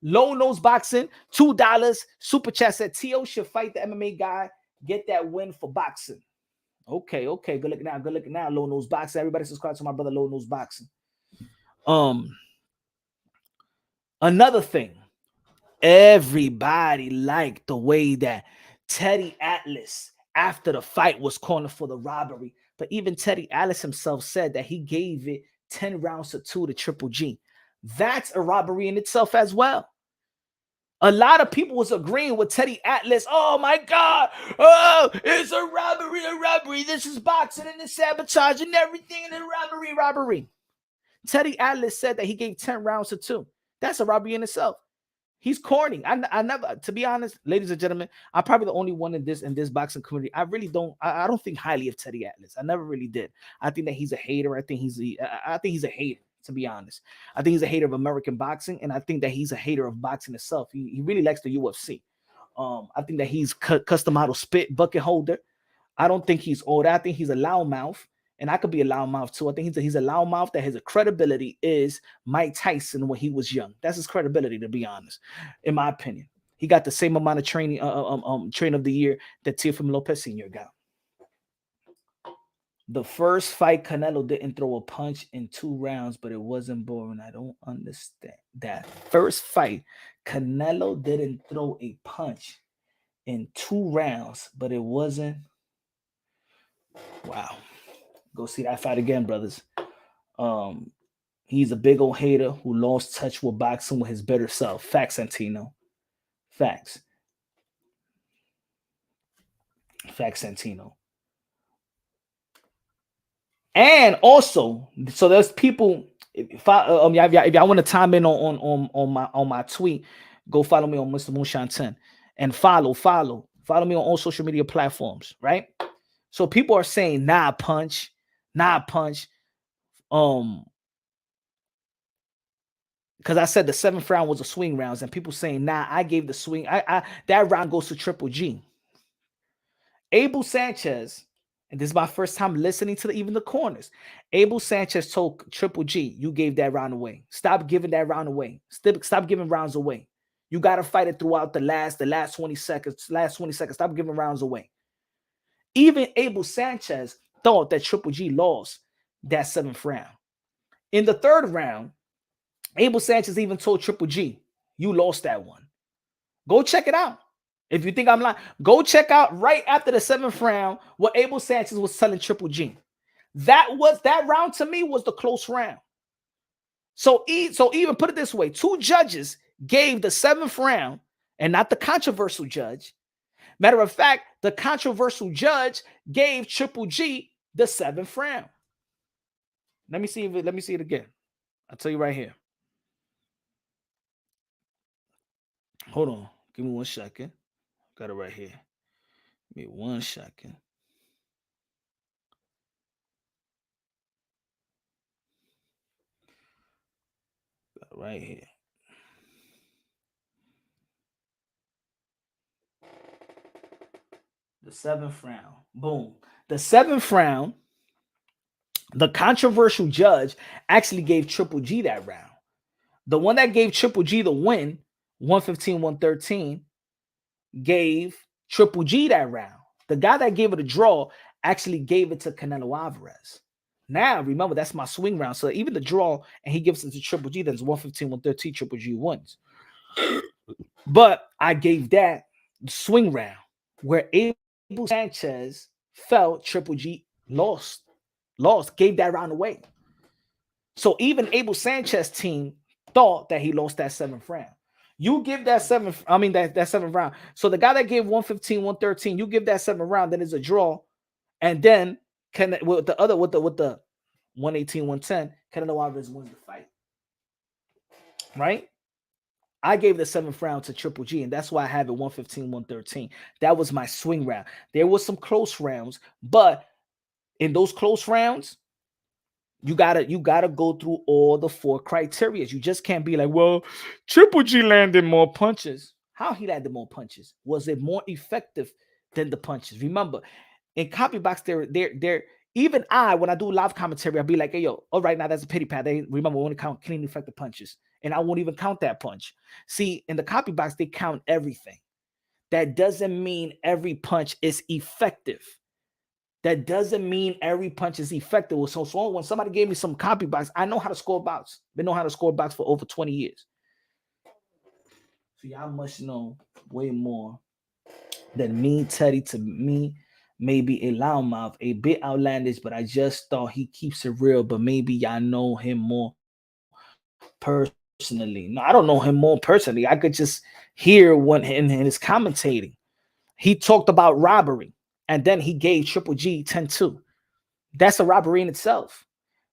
S2: Low Nose Boxing, $2. Super chat said T.O. should fight the MMA guy, get that win for boxing. Okay. Good looking now. Low Nose Boxing. Everybody subscribe to my brother Low Nose Boxing. Another thing, everybody liked the way that Teddy Atlas, after the fight, was calling for the robbery. But even Teddy Atlas himself said that he gave it 10 rounds to 2 to Triple G. That's a robbery in itself as well. A lot of people was agreeing with Teddy Atlas. Oh my God. Oh, it's a robbery. This is boxing and it's sabotage and everything and a robbery. Teddy Atlas said that he gave 10 rounds to 2. That's a robbery in itself. He's corny. I never, to be honest, ladies and gentlemen, I'm probably the only one in this boxing community. I really don't. I don't think highly of Teddy Atlas. I never really did. I think that he's a hater. I think he's a hater. To be honest, I think he's a hater of American boxing, and I think that he's a hater of boxing itself. He really likes the UFC. I think that he's custom model spit bucket holder. I don't think he's old. I think he's a loudmouth, and I could be a loudmouth too. I think he's a loudmouth that has credibility is Mike Tyson when he was young. That's his credibility, to be honest, in my opinion. He got the same amount of training, train of the year that Teofimo Lopez Sr. got. The first fight, Canelo didn't throw a punch in 2 rounds, but it wasn't boring. I don't understand that. First fight, Canelo didn't throw a punch in 2 rounds, but it wasn't. Wow. Go see that fight again, brothers. He's a big old hater who lost touch with boxing with his better self. Facts, Santino. Facts. Santino. And also, so there's people. If y'all want to time in on my tweet, go follow me on Mr. Moonshine 10 and follow me on all social media platforms, right? So people are saying nah punch. Because I said the 7th round was a swing rounds, and people saying nah, I gave the swing. I that round goes to Triple G. Abel Sanchez, and this is my first time listening to even the corners. Abel Sanchez told Triple G, you gave that round away. Stop giving that round away. Stop giving rounds away. You got to fight it throughout the last 20 seconds. Stop giving rounds away. Even Abel Sanchez thought that Triple G lost that 7th round. In the 3rd round, Abel Sanchez even told Triple G, you lost that one. Go check it out. If you think I'm lying, go check out right after the 7th round what Abel Sanchez was telling Triple G. That round to me was the close round. So even put it this way, 2 judges gave the 7th round, and not the controversial judge. Matter of fact, the controversial judge gave Triple G the 7th round. Let me see it again. I'll tell you right here. Hold on. Give me 1 second. Got it right here. Give me 1 second. Got it right here. The 7th round. Boom. The 7th round, the controversial judge actually gave Triple G that round. The one that gave Triple G the win, 115-113, gave Triple G that round. The guy that gave it a draw actually gave it to Canelo Alvarez. Now, remember, that's my swing round. So even the draw, and he gives it to Triple G, that's 115-113, Triple G wins. But I gave that swing round where Abel Sanchez felt Triple G lost, gave that round away. So even Abel Sanchez team thought that he lost that 7th round. You give that 7th round. So the guy that gave 115-113, you give that 7th round, then it's a draw. And then with the 118-110, Canelo Alvarez wins the fight. Right? I gave the 7th round to Triple G, and that's why I have it 115-113. That was my swing round. There was some close rounds, but in those close rounds, you gotta go through all the 4 criteria. You just can't be like, well, Triple G landed more punches. How he landed more punches? Was it more effective than the punches? Remember, in copy box, they're even when I do live commentary, I'll be like, hey, yo, all right, now that's a pity pad. Remember, we only count clean effective punches. And I won't even count that punch. See, in the copy box, they count everything. That doesn't mean every punch is effective. That doesn't mean every punch is effective. So when somebody gave me some copy box, I know how to score box. They know how to score box for over 20 years. So y'all must know way more than me, Teddy. To me, maybe a loudmouth, a bit outlandish, but I just thought he keeps it real. But maybe y'all know him more personally. No, I don't know him more personally. I could just hear when in his commentating. He talked about robbery, and then he gave Triple G 10-2. That's a robbery in itself.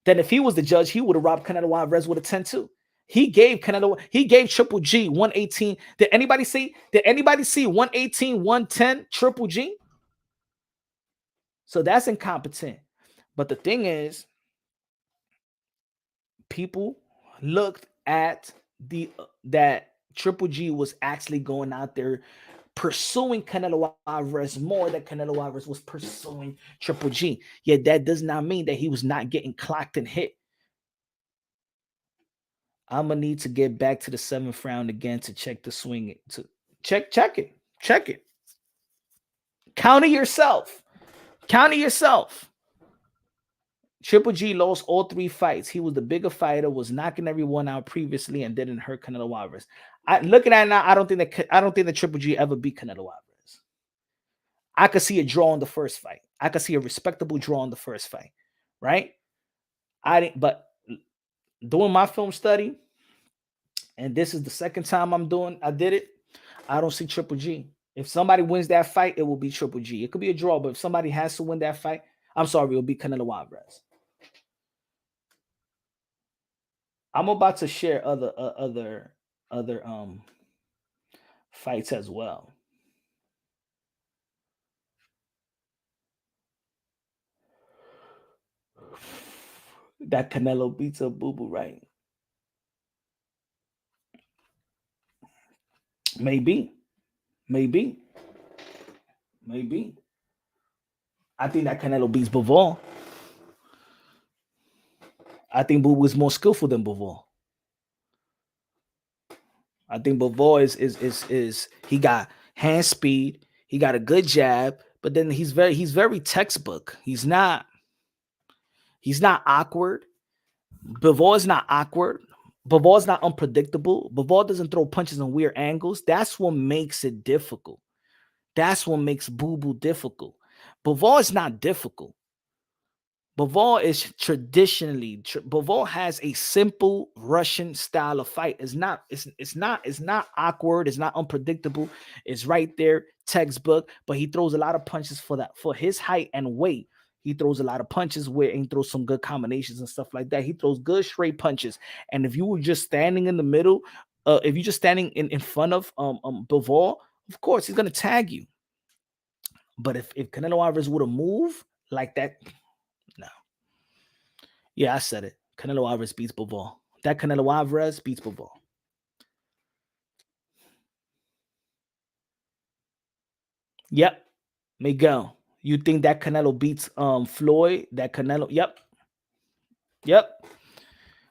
S2: Then if he was the judge, he would have robbed Canelo Alvarez with a 10-2. He gave Triple G 118. Did anybody see 118, 110 Triple G? So that's incompetent. But the thing is, people looked at that Triple G was actually going out there pursuing Canelo Alvarez more than Canelo Alvarez was pursuing Triple G. Yet that does not mean that he was not getting clocked and hit. I'm gonna need to get back to the 7th round again to check the swing. To check it. Counter yourself. Triple G lost all 3 fights. He was the bigger fighter, was knocking everyone out previously, and didn't hurt Canelo Alvarez. Looking at it now, I don't think that Triple G ever beat Canelo Alvarez. I could see a draw in the first fight. I could see a respectable draw in the first fight, right? But doing my film study, and this is the second time I did it. I don't see Triple G. If somebody wins that fight, it will be Triple G. It could be a draw, but if somebody has to win that fight, I'm sorry, it'll be Canelo Alvarez. I'm about to share other fights as well. That Canelo beats up Boo Boo, right? Maybe, maybe, maybe. I think that Canelo beats Bivol. I think Boo Boo is more skillful than Bivol. I think Bivol is he got hand speed, he got a good jab, but then he's very textbook. He's not awkward. Bivol is not awkward. Bivol is not unpredictable. Bivol doesn't throw punches in weird angles. That's what makes it difficult. That's what makes Boo Boo difficult. Bivol is not difficult. Bivol is Bivol has a simple Russian style of fight. It's not awkward, it's not unpredictable. It's right there, textbook, but he throws a lot of punches for his height and weight. He throws a lot of punches where he throws some good combinations and stuff like that. He throws good straight punches. And if you were just standing in the middle, if you're just standing in front of Bivol, of course he's gonna tag you. But if Canelo Alvarez would have moved like that, no. Yeah, I said it. Canelo Alvarez beats Bivol. That Canelo Alvarez beats Bivol. Yep. Miguel, you think that Canelo beats Floyd? That Canelo, yep. Yep.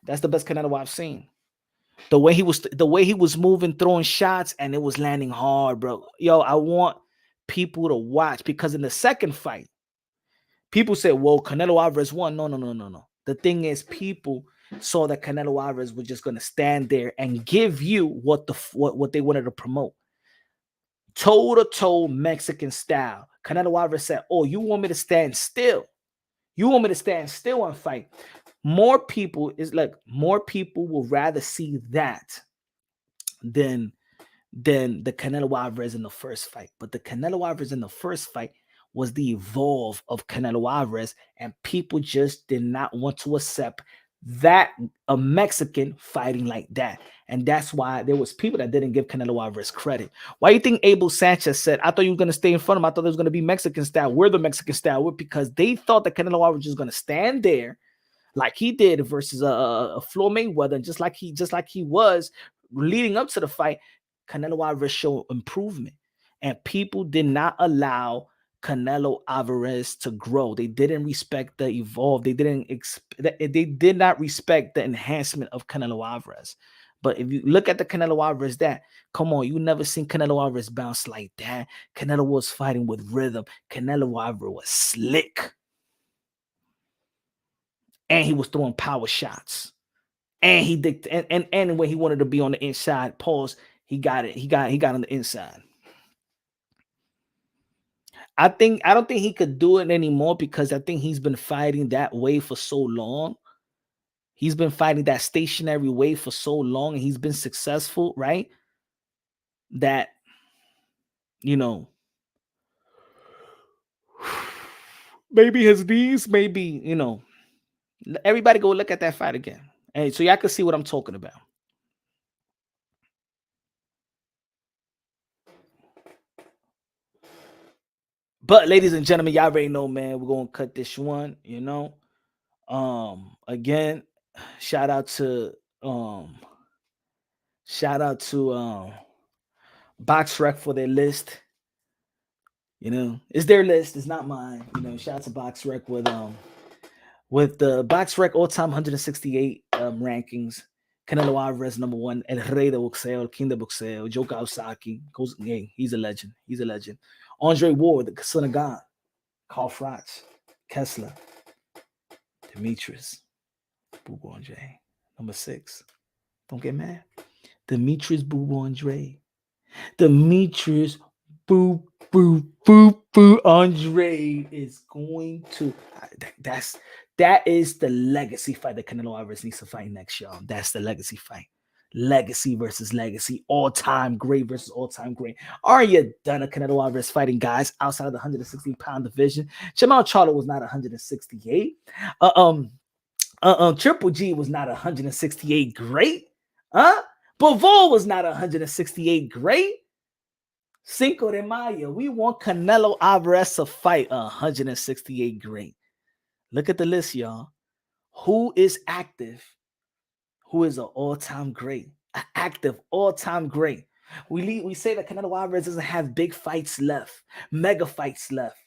S2: That's the best Canelo I've seen. The way he was moving, throwing shots, and it was landing hard, bro. Yo, I want people to watch because in the second fight, people said, well, Canelo Alvarez won. No, no, no, no, no. The thing is, people saw that Canelo Alvarez was just going to stand there and give you what they wanted to promote. Toe to toe Mexican style. Canelo Alvarez said, oh, you want me to stand still? You want me to stand still and fight? More people will rather see that than the Canelo Alvarez in the first fight. But the Canelo Alvarez in the first fight was the evolve of Canelo Alvarez, and people just did not want to accept that a Mexican fighting like that. And that's why there was people that didn't give Canelo Alvarez credit. Why do you think Abel Sanchez said, I thought you were going to stay in front of him. I thought there was going to be Mexican style. We're the Mexican style. Because they thought that Canelo Alvarez was going to stand there like he did versus a Floyd Mayweather, just like he was leading up to the fight. Canelo Alvarez showed improvement, and people did not allow Canelo Alvarez to grow. They didn't respect the evolve. They did not respect the enhancement of Canelo Alvarez. But if you look at the Canelo Alvarez, come on, you never seen Canelo Alvarez bounce like that. Canelo was fighting with rhythm. Canelo Alvarez was slick, and he was throwing power shots. And he did, and when he wanted to be on the inside, pause, he got it. He got on the inside. I don't think he could do it anymore because I think he's been fighting that way for so long. He's been fighting that stationary way for so long, and he's been successful, right? That maybe his knees, maybe everybody go look at that fight again, and so y'all can see what I'm talking about. But ladies and gentlemen, y'all already know, man, we're gonna cut this one, Again, shout out to BoxRec for their list. It's their list, it's not mine. Shout out to BoxRec with the BoxRec all-time 168 rankings. Canelo Alvarez number 1, El Rey de Boxeo, El King de Boxeo, Joe Kawasaki. He's a legend. He's a legend. Andre Ward, the son of God. Carl Froch, Kessler, Demetrius, Boo Boo Andre, number 6. Don't get mad. Demetrius Boo Boo Andre. Demetrius Boo Boo Andre is going to. That is the legacy fight that Canelo Alvarez needs to fight next, y'all. That's the legacy fight. Legacy versus legacy. All-time great versus all-time great. Are you done a Canelo Alvarez fighting guys outside of the 160-pound division? Jamal Charlo was not 168. Triple G was not 168 great. Bivol was not 168 great. Cinco de Mayo, we want Canelo Alvarez to fight 168 great. Look at the list, y'all. Who is active? Who is an all-time great? An active all-time great. We say that Canelo Alvarez doesn't have big fights left, mega fights left.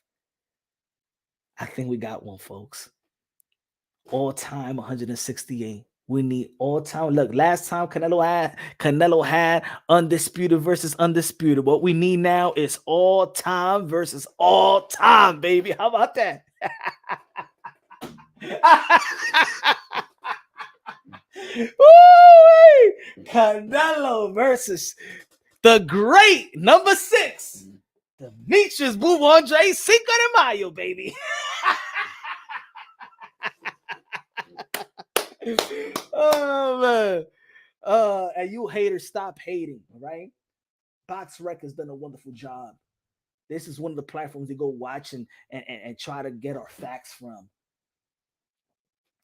S2: I think we got one, folks. All-time 168. We need all-time. Look, last time Canelo had undisputed versus undisputed. What we need now is all-time versus all-time, baby. How about that? Canelo versus the great number 6, Demetrius Boo Andre Cinco de Mayo, baby. Oh man. And you haters, stop hating, all right? Box Rec has done a wonderful job. This is one of the platforms to go watch and try to get our facts from.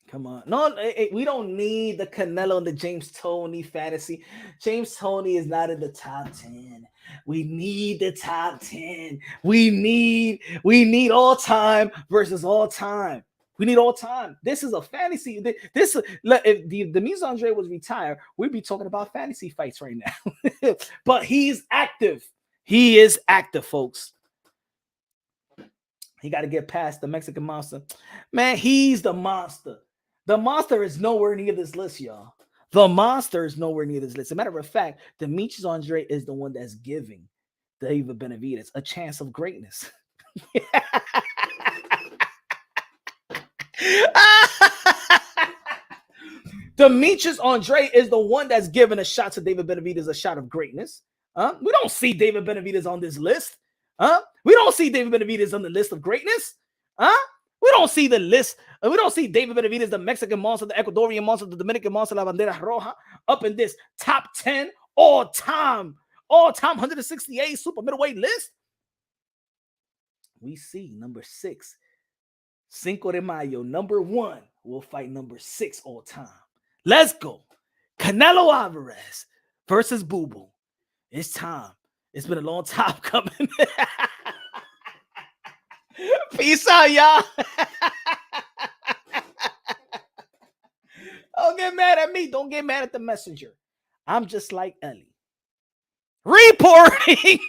S2: Come on. No, we don't need the Canelo and the James Toney fantasy. James Toney is not in the top 10. We need the top 10. We need all time versus all time. We need all time. This is a fantasy. This if Demetrius Andrade was retired, we'd be talking about fantasy fights right now. But he's active. He is active, folks. He got to get past the Mexican monster. Man, he's the monster. The monster is nowhere near this list, y'all. The monster is nowhere near this list. As a matter of fact, Demetrius Andrade is the one that's giving David Benavidez a chance of greatness. Demetrius Andrade is the one that's giving a shot to David Benavidez, a shot of greatness. We don't see David Benavidez on this list. We don't see David Benavidez on the list of greatness. We don't see the list. We don't see David Benavidez, the Mexican monster, the Ecuadorian monster, the Dominican monster, La Bandera Roja, up in this top 10 all-time 168 super middleweight list. We see number 6, Cinco de Mayo, number 1 will fight number 6 all time. Let's go. Canelo Alvarez versus Boo Boo. It's time. It's been a long time coming. Peace out, y'all. Don't get mad at me. Don't get mad at the messenger. I'm just like Ellie. Reporting.